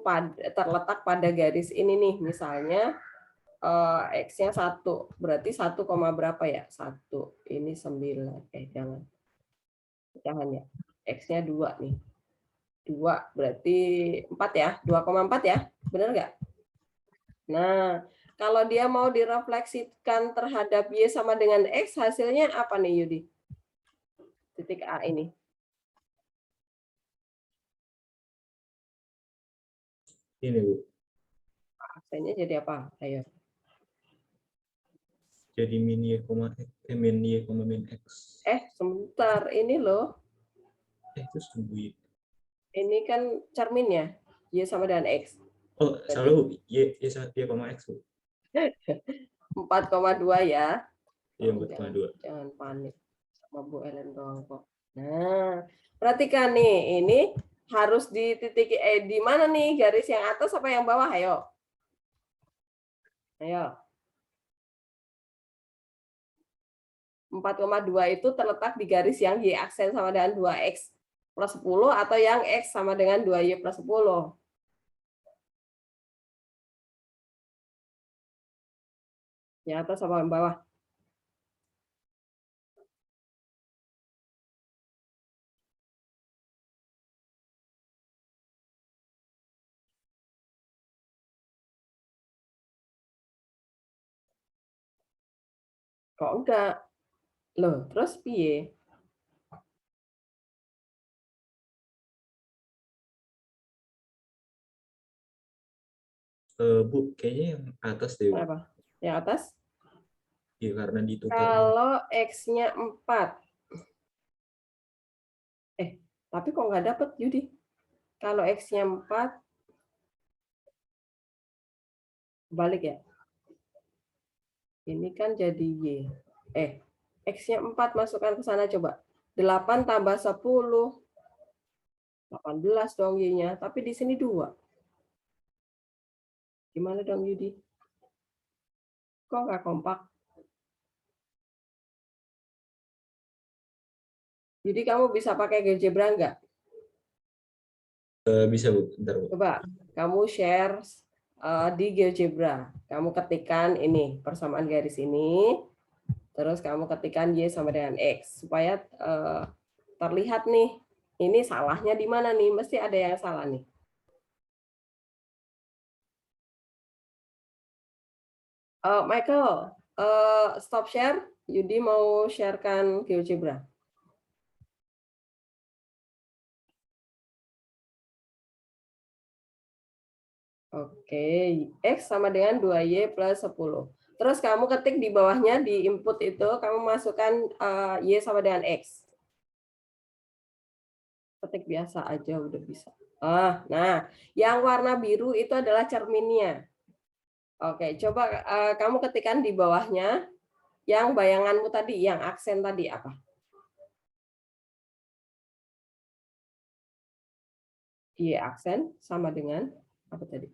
terletak pada garis ini nih, misalnya X-nya 1, berarti 1, berapa ya? 1, ini 9, jangan ya, X-nya 2 nih. 2 berarti 4 ya, 2,4 ya, benar nggak? Nah, kalau dia mau direfleksikan terhadap Y sama dengan X, hasilnya apa nih Yudi? Titik A ini. Ini, Bu. Aksennya jadi apa? Ayo. Jadi min Y, min Y, min X. Sebentar, ini loh. Itu sumbu Y. Ini kan cermin ya, Y sama dengan X. Oh, salah, Bu. Y, X, Bu. 4,2 ya. Iya, 4,2. Jangan panik sama Bu Ellen doang kok. Nah, perhatikan nih, ini harus di titik di mana nih? Garis yang atas apa yang bawah? Ayo. Ayo. 4,2 itu terletak di garis yang Y aksen sama dengan 2X plus 10 atau yang X sama dengan 2Y plus 10. Yang atas apa yang bawah? Kok enggak? Loh, terus piye? Bu, kayaknya yang atas deh, Bu. Apa? Yang atas? Ya, karena di tutorial. Kalau X-nya 4. Tapi kok nggak dapet, Yudi? Kalau X-nya 4, balik ya. Ini kan jadi Y. X-nya 4 masukkan ke sana coba. 8 tambah 10. 18 dong Y-nya, tapi di sini 2. Gimana dong Yudi? Kok nggak kompak? Yudi, kamu bisa pakai GeoGebra nggak? Bisa Bu, bentar Bu. Coba kamu share di GeoGebra. Kamu ketikkan ini, persamaan garis ini, terus kamu ketikkan Y sama dengan X, supaya terlihat nih, ini salahnya di mana nih? Mesti ada yang salah nih. Michael, stop share. Yudi mau sharekan GeoGebra. Oke, X sama dengan 2Y plus 10. Terus kamu ketik di bawahnya, di input itu, kamu masukkan Y sama dengan X. Ketik biasa aja udah bisa. Nah, yang warna biru itu adalah cerminnya. Oke, coba kamu ketikkan di bawahnya, yang bayanganmu tadi, yang aksen tadi apa? Y aksen sama dengan apa tadi?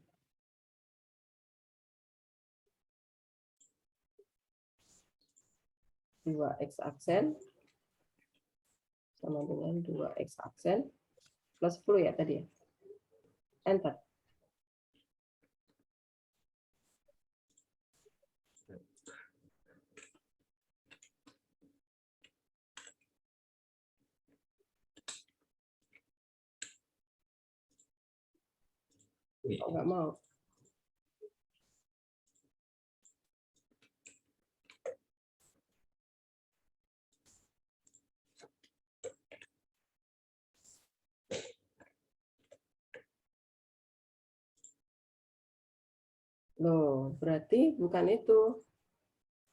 Dua X aksen sama dengan 2X aksen plus 10 ya tadi ya. Enter. Nggak mau. Loh, berarti bukan itu.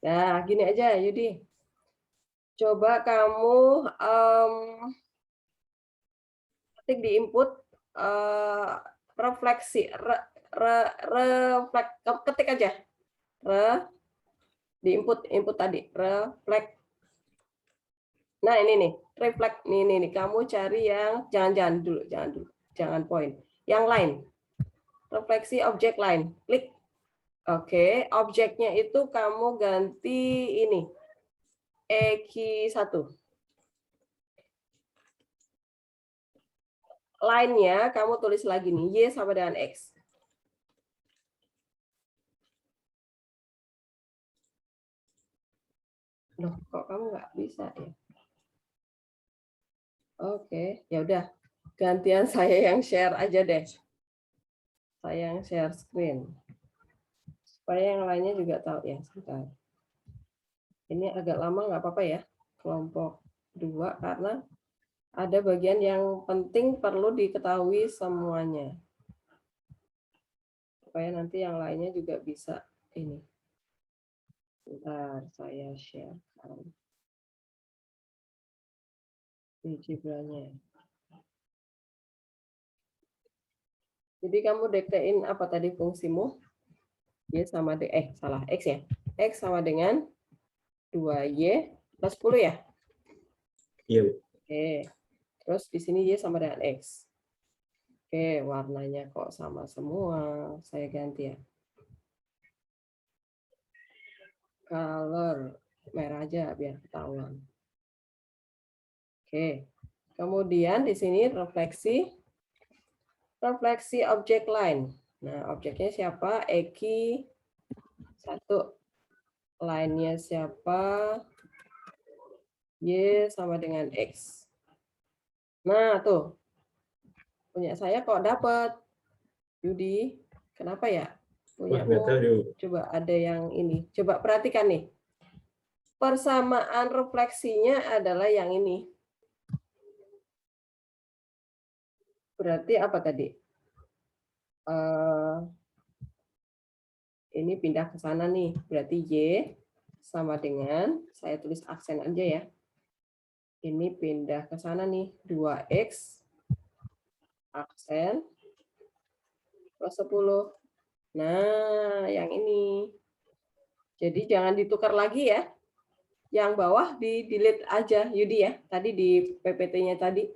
Nah, gini aja, Yudi. Coba kamu ketik di input refleksi, ketik aja. Di input tadi, refleks. Nah, ini nih, refleks. Nih, kamu cari yang jangan dulu, jangan poin. Yang lain. Refleksi objek lain. Klik. Oke, objeknya itu kamu ganti ini. EQ1. Line-nya kamu tulis lagi nih, Y sama dengan X. Loh, kok kamu nggak bisa ya? Oke, ya udah. Gantian saya yang share aja deh. Saya yang share screen. Supaya yang lainnya juga tahu ya. Sebentar. Ini agak lama nggak apa-apa ya. Kelompok 2 karena ada bagian yang penting perlu diketahui semuanya. Supaya nanti yang lainnya juga bisa ini. Bentar, saya share GeoGebra-nya. Jadi kamu dektein apa tadi fungsimu? Y sama salah, X ya. X sama dengan 2Y plus 10 ya? Iya, Bu. Oke. Terus di sini Y sama dengan X. Oke, warnanya kok sama semua. Saya ganti ya. Color merah aja biar ketahuan. Oke. Kemudian di sini refleksi objek line. Nah, objeknya siapa? Eki 1. Line-nya siapa? Y sama dengan X. Nah, tuh. Punya saya kok dapat. Yudi, kenapa ya? Punyamu. Coba ada yang ini. Coba perhatikan nih. Persamaan refleksinya adalah yang ini. Berarti apa tadi? Ini pindah ke sana nih. Berarti Y sama dengan, saya tulis aksen aja ya. Ini pindah ke sana nih, 2X aksen plus 10. Nah, yang ini. Jadi jangan ditukar lagi ya. Yang bawah di delete aja, Yudi ya. Tadi di PPT-nya tadi.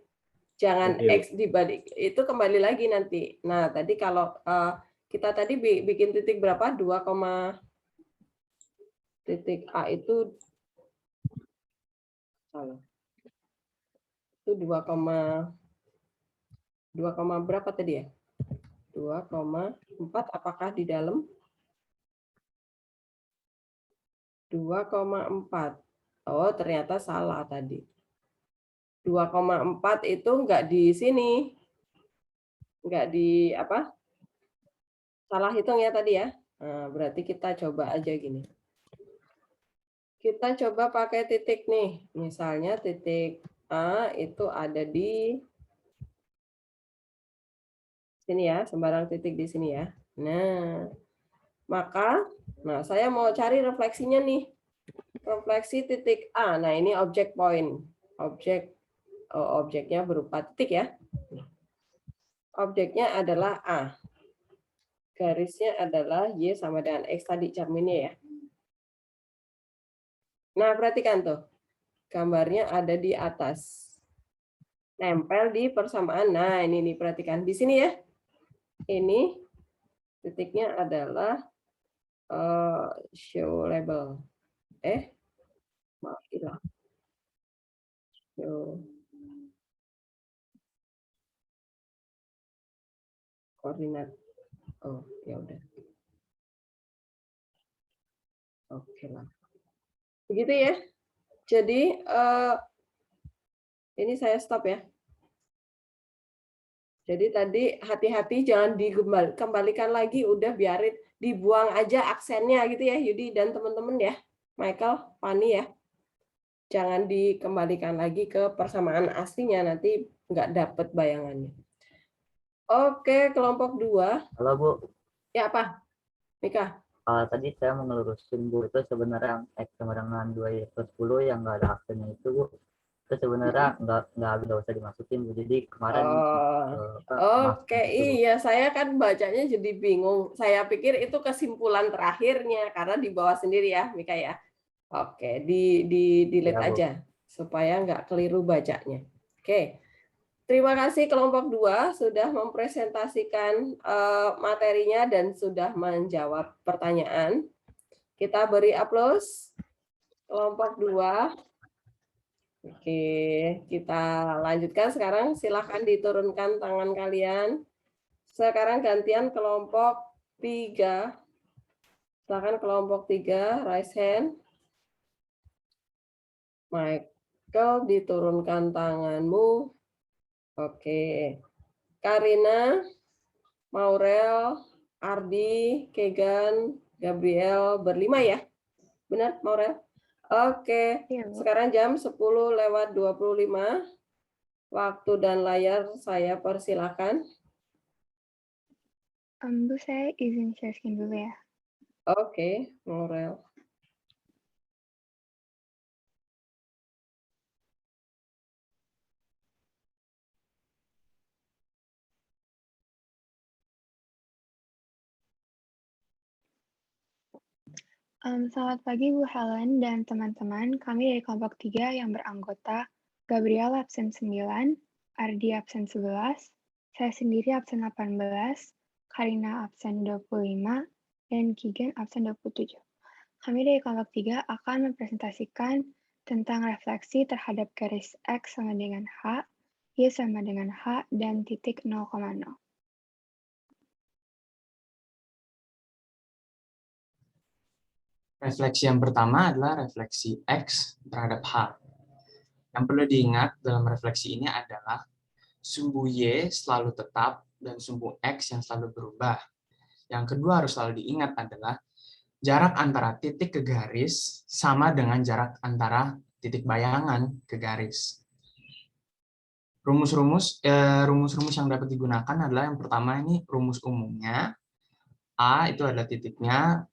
Jangan X dibalik. Itu kembali lagi nanti. Nah, tadi kalau kita tadi bikin titik berapa? 2, titik A itu salah. Itu 2, berapa tadi ya? 2,4 apakah di dalam? 2,4. Oh, ternyata salah tadi. 2,4 itu enggak di sini. Enggak di apa? Salah hitung ya tadi ya. Nah, berarti kita coba aja gini. Kita coba pakai titik nih. Misalnya titik A itu ada di sini ya, sembarang titik di sini ya. Nah, maka saya mau cari refleksinya nih. Refleksi titik A. Nah, ini objek point. Objeknya berupa titik ya. Objeknya adalah A. Garisnya adalah Y sama dengan X tadi cerminnya ya. Nah, perhatikan tuh. Gambarnya ada di atas. Nempel di persamaan. Nah, ini perhatikan. Di sini ya. Ini titiknya adalah show label. Maaf, hilang. Show koordinat. Oh, ya udah. Oke lah. Begitu ya. Jadi ini saya stop ya. Jadi tadi hati-hati jangan dikembalikan lagi, udah biarin dibuang aja aksennya gitu ya Yudi dan teman-teman ya. Michael, Fanny ya. Jangan dikembalikan lagi ke persamaan aslinya, nanti nggak dapet bayangannya. Oke, kelompok 2. Halo Bu. Ya apa? Mika. Tadi saya mau ngelurusin Bu, itu sebenarnya X sama dengan 2Y+10 yang nggak ada aksennya itu Bu. Itu sebenarnya nggak usah dimasukin Bu. Jadi kemarin Oke, iya saya kan bacanya jadi bingung. Saya pikir itu kesimpulan terakhirnya karena di bawah sendiri ya, Mika ya. Oke, di delete Ya, Bu. aja supaya nggak keliru bacanya. Oke. Terima kasih kelompok 2 sudah mempresentasikan materinya dan sudah menjawab pertanyaan. Kita beri aplaus kelompok 2. Oke, kita lanjutkan sekarang. Silakan diturunkan tangan kalian. Sekarang gantian kelompok 3. Silakan kelompok 3, raise hand. Michael, diturunkan tanganmu. Oke. Karina, Maurel, Ardi, Kegan, Gabriel, berlima ya? Benar, Maurel? Oke. Sekarang jam 10:25. Waktu dan layar saya persilakan. Bu, saya izin share screen dulu ya. Oke, Maurel. Selamat pagi Bu Helen dan teman-teman. Kami dari kelompok 3 yang beranggota Gabriel absen 9, Ardi absen 11, saya sendiri absen 18, Karina absen 25, dan Kigen absen 27. Kami dari kelompok 3 akan mempresentasikan tentang refleksi terhadap garis X sama dengan H, Y sama dengan H, dan titik 0,0. Refleksi yang pertama adalah refleksi X terhadap H. Yang perlu diingat dalam refleksi ini adalah sumbu Y selalu tetap dan sumbu X yang selalu berubah. Yang kedua harus selalu diingat adalah jarak antara titik ke garis sama dengan jarak antara titik bayangan ke garis. Rumus-rumus yang dapat digunakan adalah yang pertama ini rumus umumnya. A itu adalah titiknya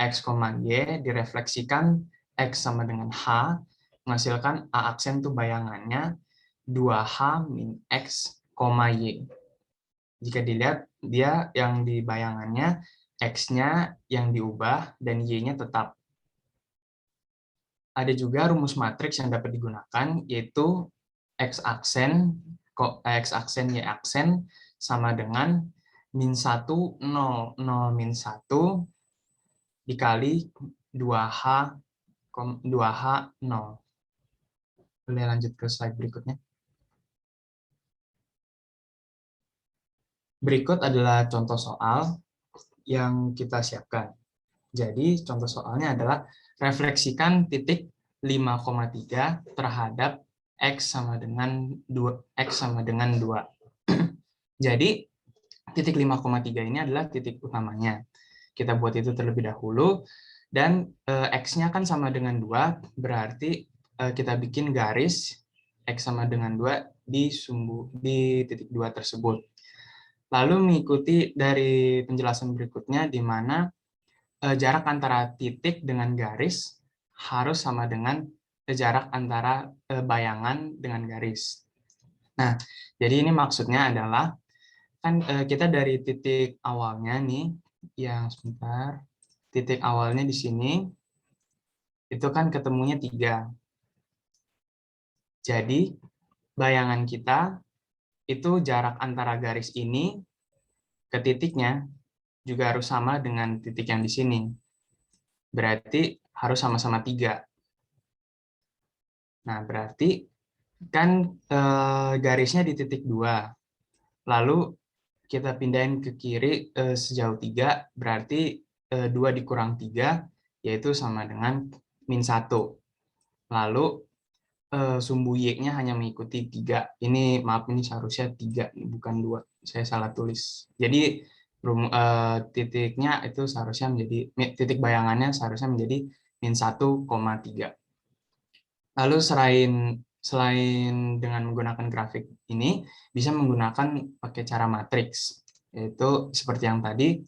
X, Y direfleksikan X sama dengan H, menghasilkan A aksen itu bayangannya 2H min X, Y. Jika dilihat, dia yang di bayangannya, X-nya yang diubah, dan Y-nya tetap. Ada juga rumus matriks yang dapat digunakan, yaitu X aksen, Y aksen, sama dengan min 1, 0, 0, min 1, dikali 2H, 2H, 0. Boleh lanjut ke slide berikutnya. Berikut adalah contoh soal yang kita siapkan. Jadi contoh soalnya adalah refleksikan titik 5,3 terhadap X sama dengan 2. Jadi titik 5,3 ini adalah titik utamanya. Kita buat itu terlebih dahulu, dan X-nya kan sama dengan 2, berarti kita bikin garis X sama dengan 2 di titik 2 tersebut. Lalu mengikuti dari penjelasan berikutnya, di mana jarak antara titik dengan garis harus sama dengan jarak antara bayangan dengan garis. Nah, jadi ini maksudnya adalah, kan kita dari titik awalnya nih, titik awalnya di sini, itu kan ketemunya 3. Jadi, bayangan kita itu jarak antara garis ini ke titiknya juga harus sama dengan titik yang di sini. Berarti harus sama-sama 3. Nah, berarti kan garisnya di titik 2. Lalu kita pindahin ke kiri sejauh 3, berarti 2 dikurang 3, yaitu sama dengan min 1. Lalu sumbu Y-nya hanya mengikuti 3. Ini, maaf, ini seharusnya 3, bukan 2. Saya salah tulis. Jadi titiknya itu seharusnya menjadi, titik bayangannya seharusnya menjadi min 1,3. Lalu selain dengan menggunakan grafik ini, bisa menggunakan pakai cara matriks, yaitu seperti yang tadi,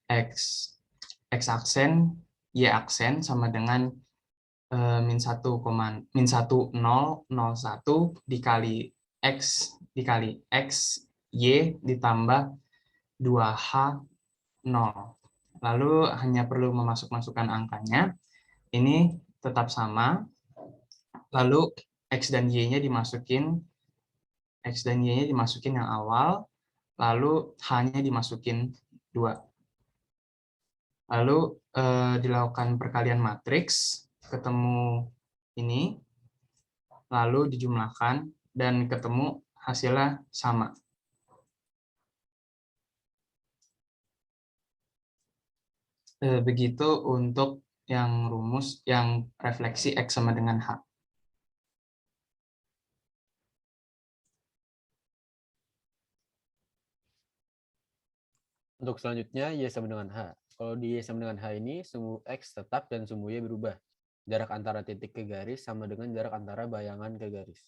X aksen, Y aksen sama dengan min 1,1 0, 0, 1 dikali X Y ditambah 2H 0. Lalu hanya perlu memasukkan angkanya, ini tetap sama. Lalu X dan Y-nya dimasukin yang awal, lalu H-nya dimasukin 2. Lalu dilakukan perkalian matriks, ketemu ini, lalu dijumlahkan, dan ketemu hasilnya sama. Begitu untuk yang rumus yang refleksi X sama dengan H. Untuk selanjutnya, Y sama dengan H. Kalau di Y sama dengan H ini, sumbu X tetap dan sumbu Y berubah. Jarak antara titik ke garis sama dengan jarak antara bayangan ke garis.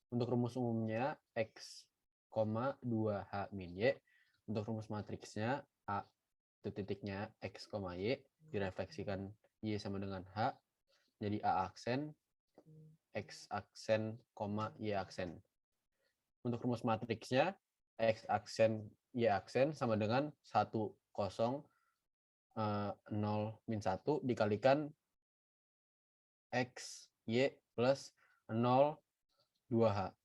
Untuk rumus umumnya, X, 2H min Y. Untuk rumus matriksnya, A itu titiknya X, Y, direfleksikan Y sama dengan H, jadi A aksen, X aksen, Y aksen. Untuk rumus matriksnya, X aksen, Y aksen sama dengan 1, 0, 0, min 1 dikalikan X, Y plus 0, 2H.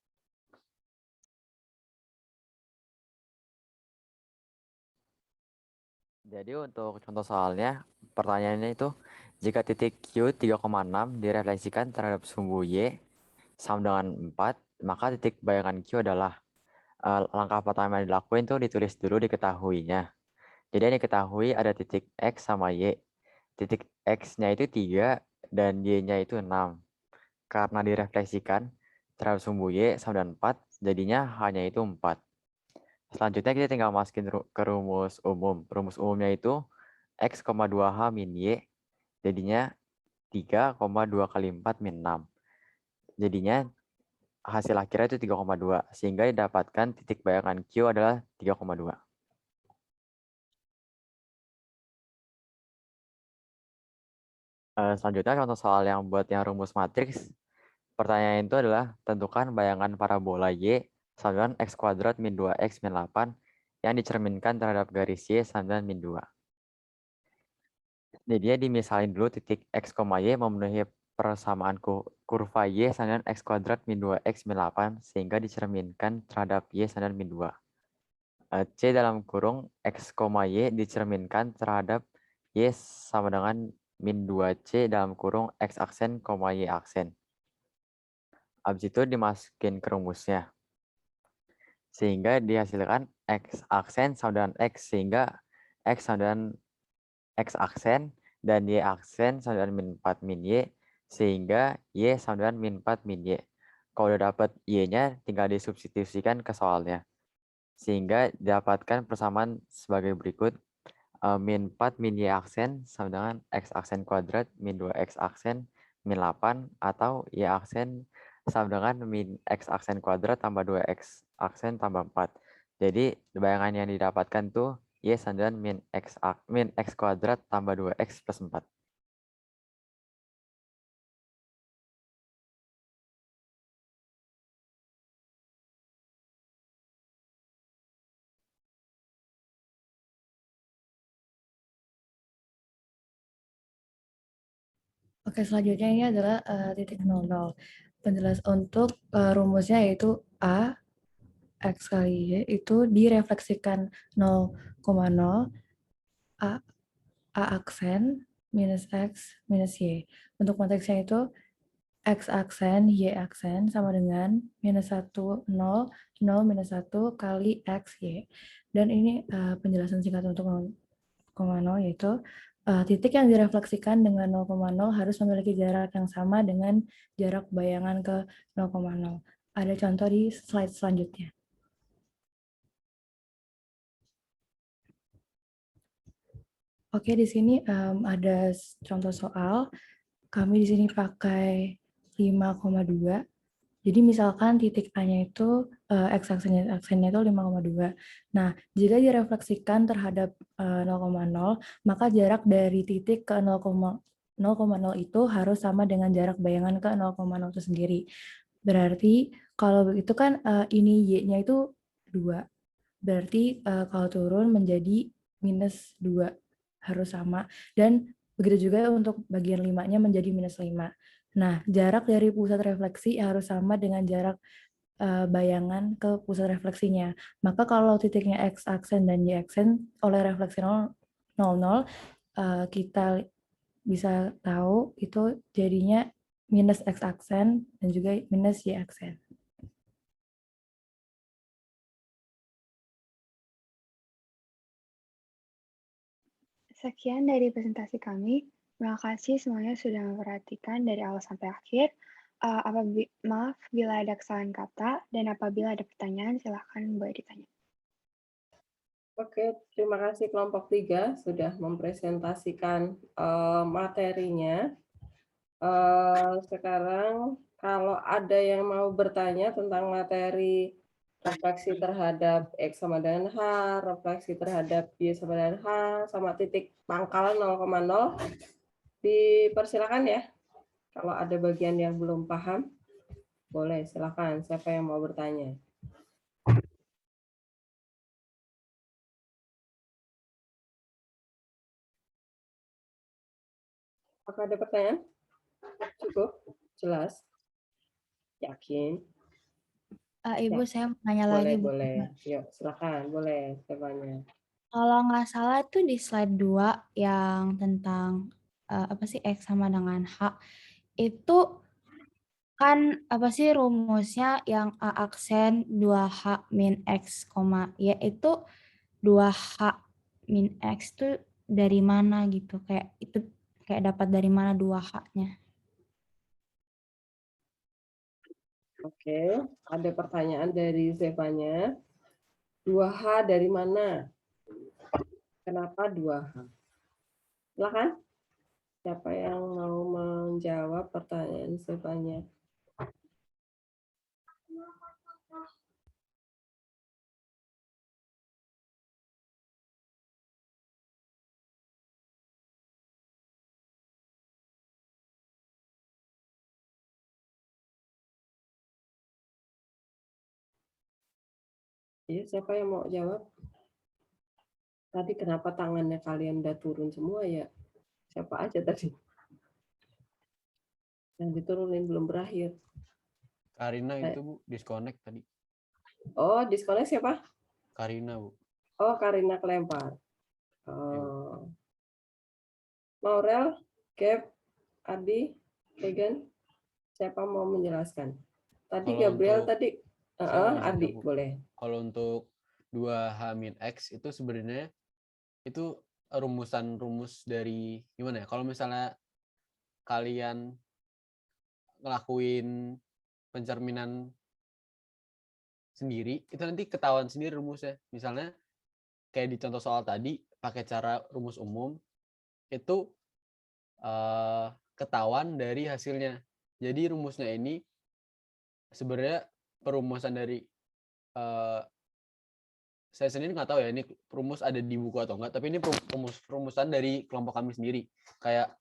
Jadi untuk contoh soalnya, pertanyaannya itu, jika titik Q 3,6 direfleksikan terhadap sumbu Y sama dengan 4, maka titik bayangan Q adalah, langkah pertama yang dilakuin tuh ditulis dulu diketahuinya. Jadi yang diketahui ada titik X sama Y. Titik X-nya itu 3 dan Y-nya itu 6. Karena direfleksikan terhadap sumbu Y sama dengan 4, jadinya hanya itu 4. Selanjutnya kita tinggal masukin ke rumus umum. Rumus umumnya itu X, 2H min Y, jadinya 3,2 kali 4 min 6. Jadinya hasil akhirnya itu 3,2, sehingga didapatkan titik bayangan Q adalah 3,2. Selanjutnya contoh soal yang buat yang rumus matriks. Pertanyaan itu adalah tentukan bayangan parabola Y sama dengan X kuadrat min 2X min 8 yang dicerminkan terhadap garis Y sama dengan min 2. Jadi dia dimisalin dulu titik X, Y memenuhi persamaan kurva Y sama dengan X kuadrat min 2X min 8 sehingga dicerminkan terhadap Y sama dengan min 2. C dalam kurung X, Y dicerminkan terhadap Y sama dengan min 2C dalam kurung X aksen, Y aksen. Habis itu dimasukin ke rumusnya. Sehingga dihasilkan X aksen sama dengan X. Sehingga X sama dengan X aksen dan Y aksen sama dengan min 4 min Y. Sehingga Y sama dengan min 4 min Y. Kalau udah dapat Y-nya tinggal disubstitusikan ke soalnya. Sehingga dapatkan persamaan sebagai berikut. Min 4 min Y aksen sama dengan X aksen kuadrat min 2X aksen min 8 atau Y aksen sama dengan min X aksen kuadrat tambah 2X aksen tambah 4. Jadi bayangan yang didapatkan tuh Y sama dengan min X kuadrat tambah 2X plus 4. Oke, selanjutnya ini adalah titik 00. Penjelas untuk rumusnya yaitu A X kali Y itu direfleksikan 0,0 A aksen minus X minus Y. Untuk konteksnya itu X aksen, Y aksen sama dengan minus 1, 0, 0, minus 1 kali X, Y. Dan ini penjelasan singkat untuk 0,0 yaitu titik yang direfleksikan dengan 0,0 harus memiliki jarak yang sama dengan jarak bayangan ke 0,0. Ada contoh di slide selanjutnya. Oke, di sini ada contoh soal. Kami di sini pakai 5,2. Jadi misalkan titik A-nya itu X aksennya itu 5,2. Nah, jika direfleksikan terhadap 0,0, maka jarak dari titik ke 0,0 itu harus sama dengan jarak bayangan ke 0,0 itu sendiri. Berarti kalau begitu kan ini Y-nya itu 2. Berarti kalau turun menjadi minus 2 harus sama. Dan begitu juga untuk bagian 5-nya menjadi minus 5. Nah, jarak dari pusat refleksi harus sama dengan jarak bayangan ke pusat refleksinya. Maka kalau titiknya X aksen dan Y aksen oleh refleksi 0, kita bisa tahu itu jadinya minus X aksen dan juga minus Y aksen. Sekian dari presentasi kami. Terima kasih semuanya sudah memperhatikan dari awal sampai akhir. Maaf bila ada kesalahan kata, dan apabila ada pertanyaan, silakan boleh ditanya. Oke, terima kasih kelompok 3 sudah mempresentasikan materinya. Sekarang kalau ada yang mau bertanya tentang materi refleksi terhadap X sama dengan H, refleksi terhadap Y sama dengan H, sama titik pangkal 0,0, dipersilakan ya. Kalau ada bagian yang belum paham, boleh silakan. Siapa yang mau bertanya? Apakah ada pertanyaan? Cukup? Jelas? Yakin? Ibu, saya mau nanya Boleh, lagi, Bu. boleh. Yuk, silakan. Boleh, tanya. Kalau nggak salah itu di slide 2 yang tentang apa sih X sama dengan H, itu kan apa sih rumusnya yang A aksen 2H min X, Y itu 2H min X itu dari mana gitu, kayak itu kayak dapat dari mana 2H-nya. Oke, ada pertanyaan dari Zevanya. 2H dari mana? Kenapa 2H? Silakan. Siapa yang mau menjawab pertanyaan Zevanya? Iya, siapa yang mau jawab? Tadi kenapa tangannya kalian udah turun semua ya? Siapa aja tadi? Yang diturunin belum berakhir. Karina itu Bu, disconnect tadi. Oh, disconnect siapa? Karina Bu. Oh, Karina kelempar. Oh. Maurel, Gap, Adi, Megan, siapa mau menjelaskan? Tadi Kalau Gabriel untuk tadi, saya mau Adi jawab, Bu. boleh. Kalau untuk 2H-X itu sebenarnya itu rumus dari gimana ya? Kalau misalnya kalian ngelakuin pencerminan sendiri, itu nanti ketahuan sendiri rumusnya. Misalnya kayak di contoh soal tadi pakai cara rumus umum itu ketahuan dari hasilnya. Jadi rumusnya ini sebenarnya perumusan dari saya sendiri nggak tahu ya ini rumus ada di buku atau enggak, tapi ini perumusan dari kelompok kami sendiri. Kayak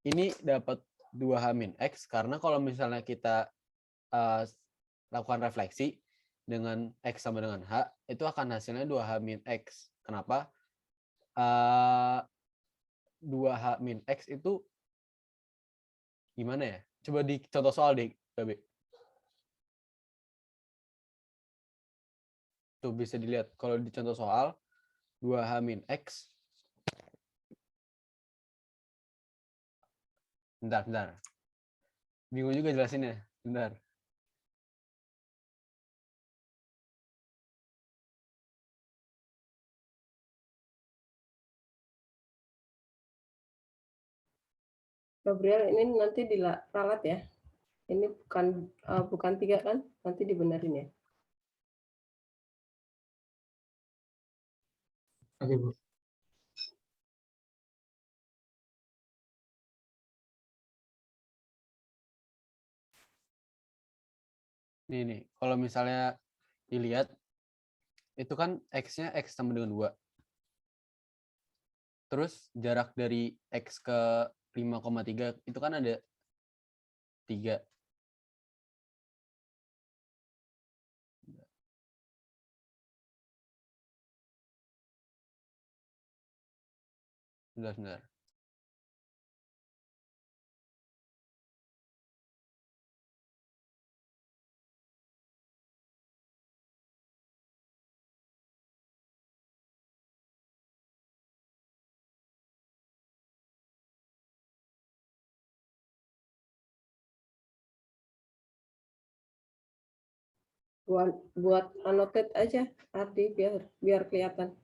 ini dapat 2H-X karena kalau misalnya kita lakukan refleksi dengan X sama dengan H, itu akan hasilnya 2H-X. Kenapa? 2H-X itu gimana ya? Coba di contoh soal deh, Babe. Tuh bisa dilihat kalau di contoh soal 2H-X. Bentar. Bingung juga jelasinnya. Bentar. Gabriel, ini nanti diralat ya. Ini bukan 3 kan? Nanti dibenerin ya. Oke, Bu. Nih, kalau misalnya dilihat, itu kan X-nya X sama dengan 2. Terus jarak dari X ke 5,3 itu kan ada 3. Sebentar. Buat annotate aja, Ardi, biar kelihatan.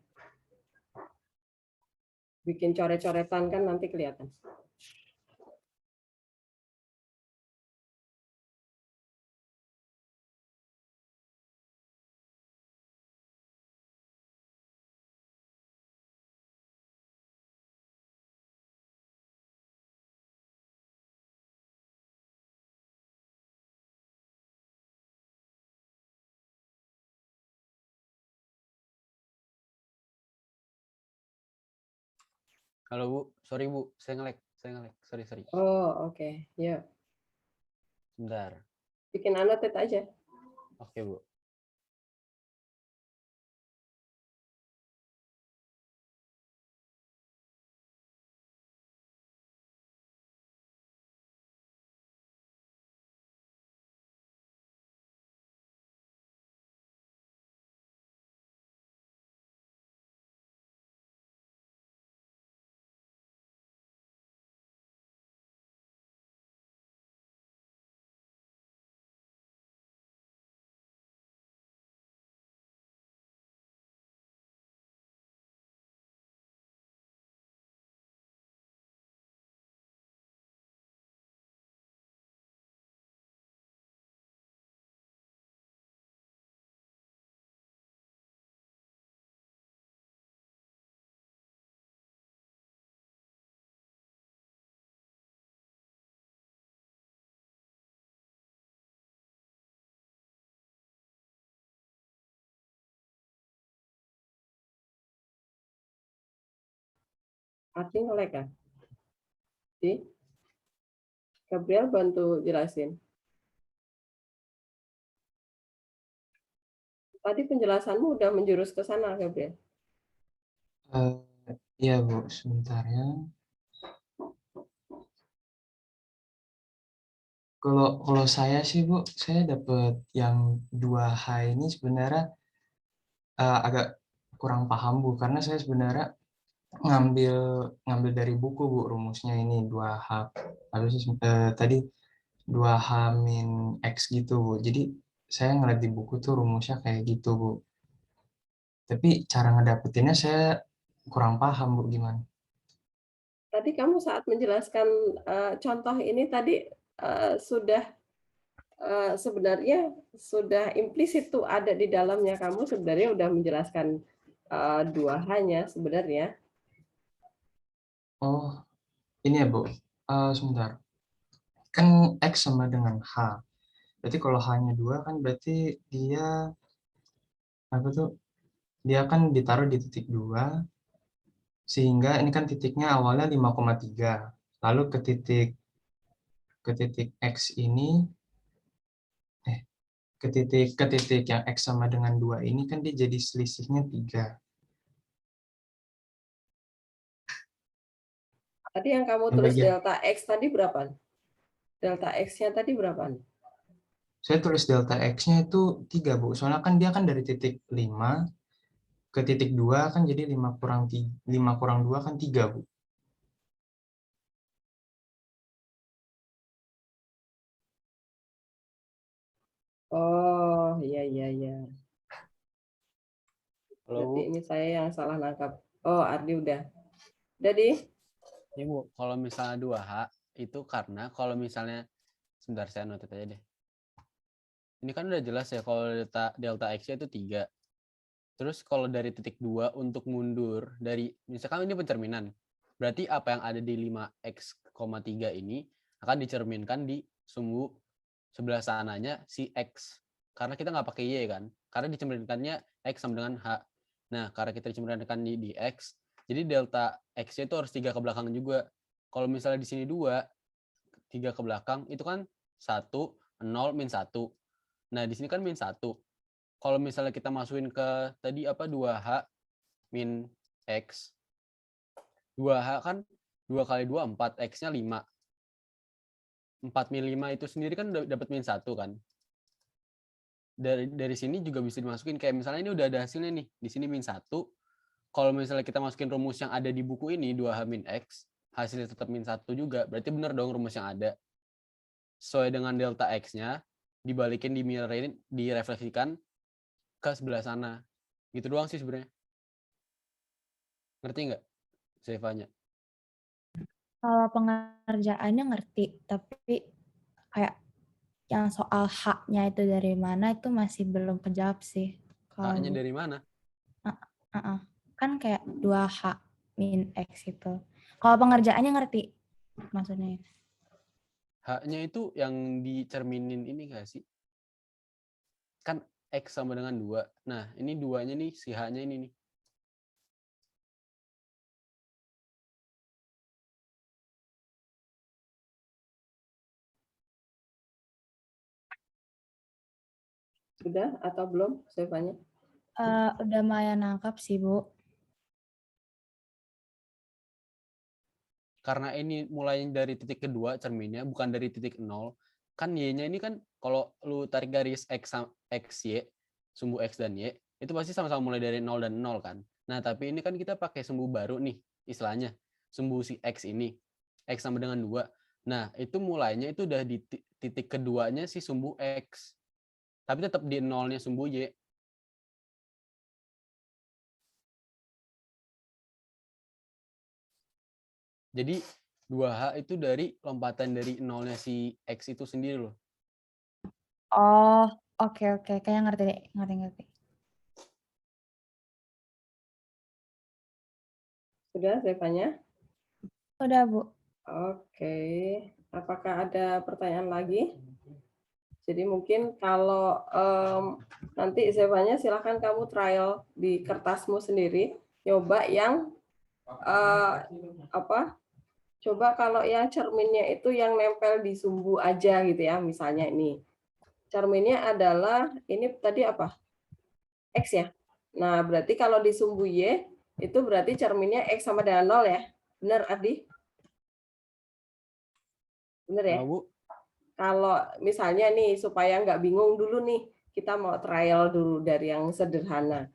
Bikin coret-coretan kan nanti kelihatan. Halo Bu, sorry Bu, saya nge-lag. Sorry. Oh, oke. Ya. Sebentar. Bikin annotate aja. Oke, Bu. Ardi nge-lag kan? Gabriel bantu jelasin. Tadi penjelasanmu udah menjurus ke sana, Gabriel. Iya Bu, sebentar ya. Kalau saya sih Bu, saya dapat yang 2H ini sebenarnya agak kurang paham Bu, karena saya sebenarnya ngambil dari buku Bu rumusnya ini 2H. Lalu tadi 2H min X gitu Bu. Jadi saya ngeliat di buku tuh rumusnya kayak gitu Bu. Tapi cara ngedapetinnya saya kurang paham Bu, gimana? Tadi kamu saat menjelaskan contoh ini tadi sudah sebenarnya sudah implisit tuh ada di dalamnya, kamu sebenarnya udah menjelaskan 2H-nya sebenarnya. Oh, ini ya Bu. Sebentar. Kan X sama dengan H. Berarti kalau H-nya 2 kan berarti dia apa tuh? Dia kan ditaruh di titik 2, sehingga ini kan titiknya awalnya 5,3. Lalu ke titik X ini ke titik yang X sama dengan 2 ini kan dia jadi selisihnya 3. Tadi yang kamu Yang tulis bagian delta X tadi berapa? Delta X-nya tadi berapa? saya tulis delta X-nya itu 3 Bu. Soalnya kan dia kan dari titik 5 ke titik 2 kan jadi 5 kurang 2 kan 3 Bu. Oh, iya. Halo Berarti Bu. ini saya yang salah nangkap. Oh, Ardi udah. Udah, Di? Ini Bu, kalau misalnya 2H itu karena kalau misalnya, sebentar saya notit aja deh. Ini kan udah jelas ya kalau delta X-nya itu 3. Terus kalau dari titik 2 untuk mundur dari, misalkan ini pencerminan, berarti apa yang ada di 5x,3 ini akan dicerminkan di sumbu sebelah sananya si X. Karena kita nggak pakai Y kan, karena dicerminkannya X sama dengan H. Nah, karena kita dicerminkan di X, jadi delta X-nya itu harus 3 ke belakang juga. Kalau misalnya di sini 2, 3 ke belakang, itu kan 1, 0, min 1. Nah, di sini kan min 1. Kalau misalnya kita masukin ke tadi 2H min X, 2H kan 2 kali 2, 4, X-nya 5. 4 min 5 itu sendiri kan dapat min 1 kan. Dari sini juga bisa dimasukin, kayak misalnya ini udah ada hasilnya nih, di sini min 1. Kalau misalnya kita masukin rumus yang ada di buku ini, 2H min X, hasilnya tetap min 1 juga, berarti benar dong rumus yang ada. Sesuai dengan delta X-nya, dibalikin, dimirain, direfleksikan ke sebelah sana. Gitu doang sih sebenarnya. Ngerti nggak, Sevanya? Kalau pengerjaannya ngerti, tapi kayak yang soal haknya itu dari mana itu masih belum kejawab sih. Haknya dari mana? Kan kayak 2H min X itu. Kalau pengerjaannya ngerti maksudnya. Haknya itu yang dicerminin ini nggak sih? Kan X sama dengan 2. Nah, ini 2-nya nih, si H-nya ini nih. Sudah atau belum, Sevanya? Udah lumayan nangkap sih, Bu. Karena ini mulai dari titik kedua cerminnya, bukan dari titik 0. Kan Y-nya ini kan, kalau lu tarik garis X, Y, sumbu X dan Y, itu pasti sama-sama mulai dari 0 dan 0 kan. Nah, tapi ini kan kita pakai sumbu baru nih, istilahnya. Sumbu si X ini. X sama dengan 2. Nah, itu mulainya itu udah di titik keduanya si sumbu X. Tapi tetap di 0-nya sumbu Y. Jadi 2H itu dari lompatan dari 0-nya si X itu sendiri loh. Oh, oke. Kayaknya ngerti deh. Ngerti. Sudah, Sevanya? Udah, Bu. Oke. Apakah ada pertanyaan lagi? Jadi mungkin kalau nanti Sevanya silahkan kamu trial di kertasmu sendiri, coba yang coba kalau yang cerminnya itu yang nempel di sumbu aja gitu ya, misalnya ini. Cerminnya adalah ini tadi apa? X ya. Nah, berarti kalau di sumbu Y, itu berarti cerminnya X sama dengan 0 ya. Benar, Ardi? Benar ya? Kalau misalnya nih, supaya nggak bingung dulu nih, kita mau trial dulu dari yang sederhana.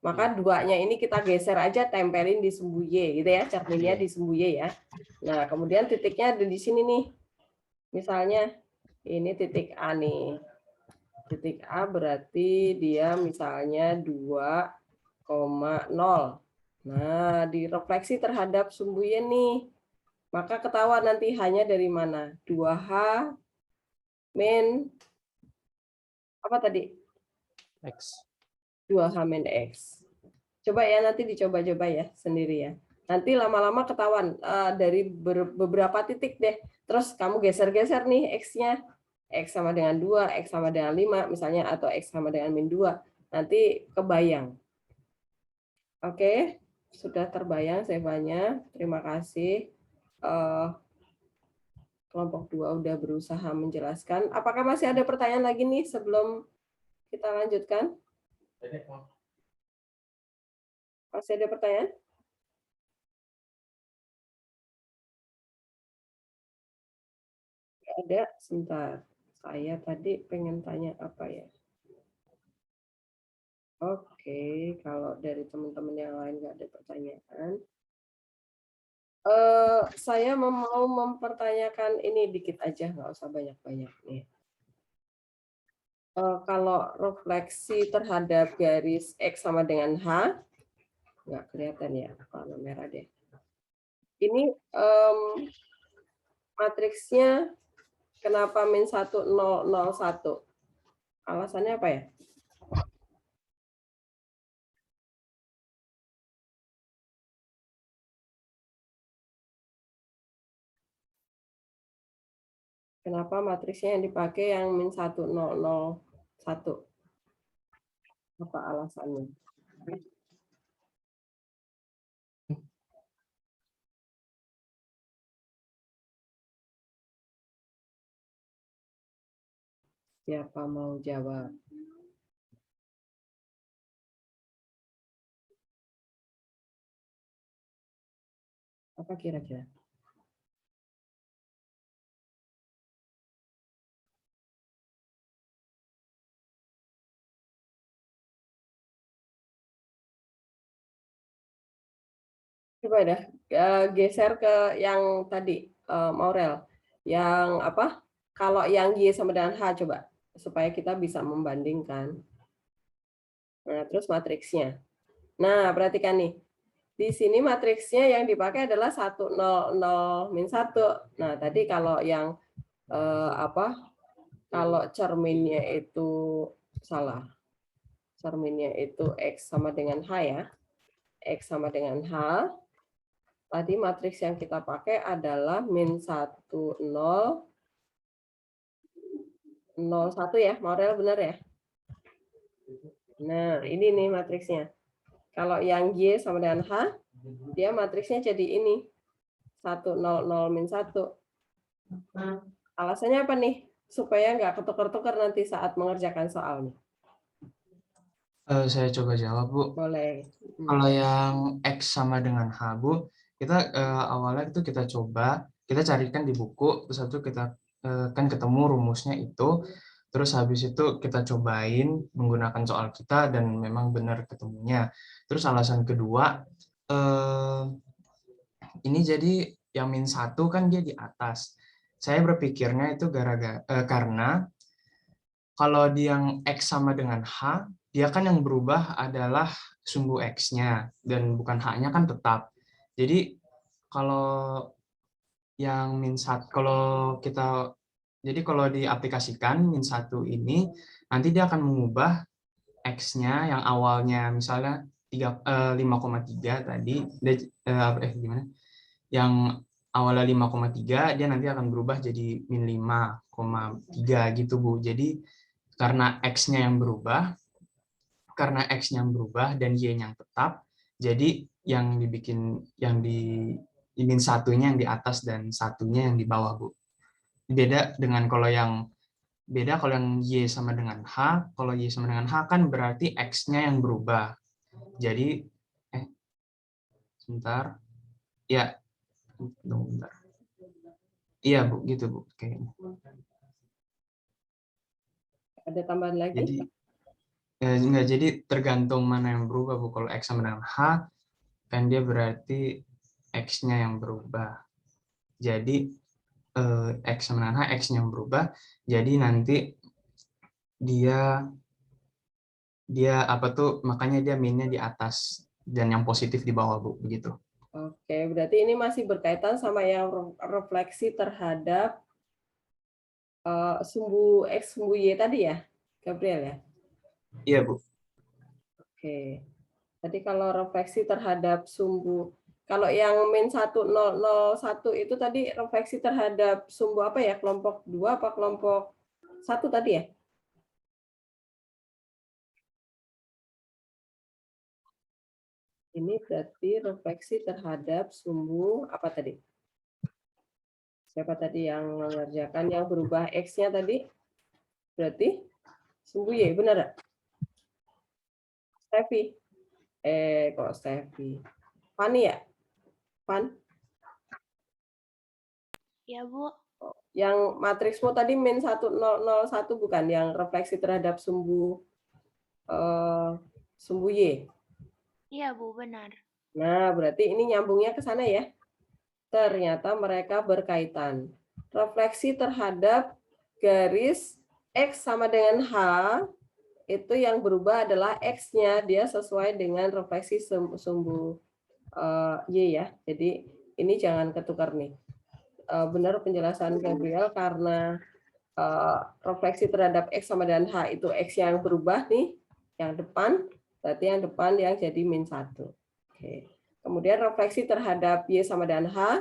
Maka duanya ini kita geser aja, tempelin di sumbu Y, gitu ya, cerminnya di sumbu Y ya. Nah, kemudian titiknya ada di sini nih. Misalnya, ini titik A nih. Titik A berarti dia misalnya 2,0. Nah, direfleksi terhadap sumbu Y nih. Maka ketahuan nanti hanya dari mana? 2H min apa tadi? X. 2H min X. Coba ya, nanti dicoba-coba ya sendiri ya. Nanti lama-lama ketahuan dari beberapa titik deh. Terus kamu geser-geser nih X-nya. X sama dengan 2, X sama dengan 5 misalnya, atau X sama dengan min 2. Nanti kebayang. Oke, sudah terbayang Sevanya. Terima kasih. Kelompok 2 udah berusaha menjelaskan. Apakah masih ada pertanyaan lagi nih sebelum kita lanjutkan? Masih ada pertanyaan? Nggak ada, sebentar. Saya tadi pengen tanya apa ya? Oke, kalau dari teman-teman yang lain nggak ada pertanyaan. Saya mau mempertanyakan ini dikit aja, nggak usah banyak-banyak nih. Kalau refleksi terhadap garis X sama dengan H, nggak kelihatan ya, warna merah deh. Ini matriksnya kenapa min 1, 0, 0, 1? Alasannya apa ya? Kenapa matriksnya yang dipakai yang min 1, 0, 0, 1? Apa alasannya? Siapa mau jawab? Apa kira-kira? Coba dah geser ke yang tadi, Maurel. Yang apa? Kalau yang Y sama dengan H coba, supaya kita bisa membandingkan. Nah, terus matriksnya. Nah, perhatikan nih. Di sini matriksnya yang dipakai adalah 1, 0, 0, min 1. Nah, tadi kalau yang apa? Kalau cerminnya itu salah. Cerminnya itu X sama dengan H ya. X sama dengan H. Tadi matriks yang kita pakai adalah min 1, 0, 0, 1 ya. Maurel benar ya? Nah, ini nih matriksnya. Kalau yang Y sama dengan H, dia matriksnya jadi ini. 1, 0, 0, min 1. Alasannya apa nih? Supaya nggak ketukar-tukar nanti saat mengerjakan soal nih. Saya coba jawab, Bu. Boleh. Kalau yang X sama dengan H, Bu, kita awalnya itu kita coba, kita carikan di buku, terus itu kita kan ketemu rumusnya itu, terus habis itu kita cobain menggunakan soal kita dan memang benar ketemunya. Terus alasan kedua, ini jadi yang min 1 kan dia di atas. Saya berpikirnya itu karena kalau di yang X sama dengan H, dia kan yang berubah adalah sumbu X-nya, dan bukan H-nya kan tetap. Jadi kalau yang min 1, kalau diaplikasikan min 1 ini, nanti dia akan mengubah X-nya yang awalnya misalnya 5,3 tadi, gimana? Yang awalnya 5,3, dia nanti akan berubah jadi min 5,3 gitu, Bu. Jadi karena X-nya yang berubah, dan Y-nya yang tetap, jadi yang dibikin, yang di min 1-nya yang di atas dan 1-nya yang di bawah, Bu. Beda dengan kalau yang Beda kalau yang Y sama dengan H. Kalau Y sama dengan H kan berarti X-nya yang berubah. Jadi, sebentar. Ya, bentar. Iya, Bu, gitu, Bu. Kayaknya. Ada tambahan lagi? Jadi, enggak, jadi tergantung mana yang berubah, Bu. Kalau X sama dengan H, kan dia berarti X-nya yang berubah. Jadi, X sama dengan H, X-nya yang berubah. Jadi nanti dia apa tuh, makanya dia minnya di atas dan yang positif di bawah, Bu, begitu. Oke, berarti ini masih berkaitan sama yang refleksi terhadap sumbu X, sumbu Y tadi ya, Gabriel ya? Iya, Bu. Oke. Tadi kalau refleksi terhadap sumbu, kalau yang min 1001 itu tadi refleksi terhadap sumbu apa ya? Kelompok 2 apa kelompok 1 tadi ya? Ini berarti refleksi terhadap sumbu apa tadi? Siapa tadi yang mengerjakan yang berubah X-nya tadi? Berarti sumbu Y, benar nggak? Stevi. Kok Stevi? Fani ya? Fan? Ya, Bu. Yang matriksmu tadi min 1001 bukan? Yang refleksi terhadap sumbu sumbu Y. Iya, Bu, benar. Nah, berarti ini nyambungnya ke sana ya. Ternyata mereka berkaitan. Refleksi terhadap garis X sama dengan H, itu yang berubah adalah X-nya, dia sesuai dengan refleksi sumbu Y ya. Jadi ini jangan ketukar nih. Benar penjelasan Gabriel, karena refleksi terhadap X sama dengan H itu X yang berubah nih, yang depan, berarti yang depan yang jadi min 1. Oke. Kemudian refleksi terhadap Y sama dengan H,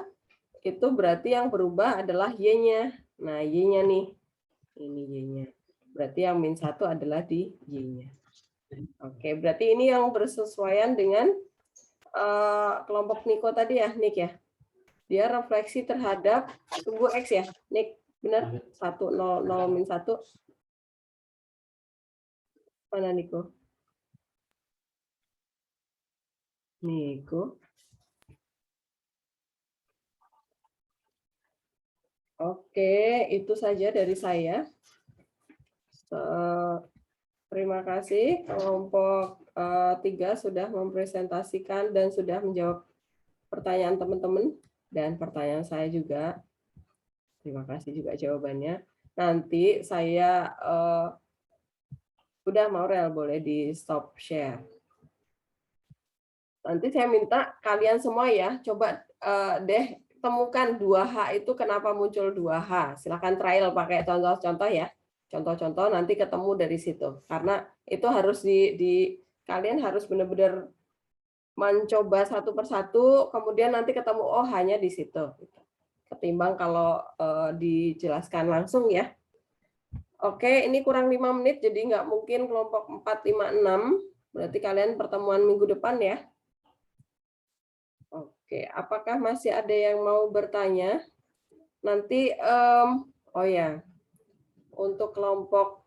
itu berarti yang berubah adalah Y-nya. Nah, Y-nya nih. Ini Y-nya. Berarti yang min 1 adalah di Y-nya. Oke, berarti ini yang bersesuaian dengan kelompok Niko tadi ya, Nik ya. Dia refleksi terhadap sumbu X ya, Nik. Benar? 1, 0, 0, min 1. Mana Niko? Niko. Oke, itu saja dari saya. Terima kasih kelompok 3 sudah mempresentasikan dan sudah menjawab pertanyaan teman-teman dan pertanyaan saya juga. Terima kasih juga jawabannya. Nanti saya udah Maurel boleh di stop share. Nanti saya minta kalian semua ya, coba deh temukan 2H itu kenapa muncul 2H. Silakan trial pakai contoh-contoh ya. Contoh-contoh nanti ketemu dari situ. Karena itu harus kalian harus benar-benar mencoba satu persatu, kemudian nanti ketemu oh hanya di situ. Ketimbang kalau dijelaskan langsung ya. Oke, ini kurang 5 menit, jadi nggak mungkin kelompok 4, 5, 6. Berarti kalian pertemuan minggu depan ya. Oke, apakah masih ada yang mau bertanya? Nanti, oh ya, untuk kelompok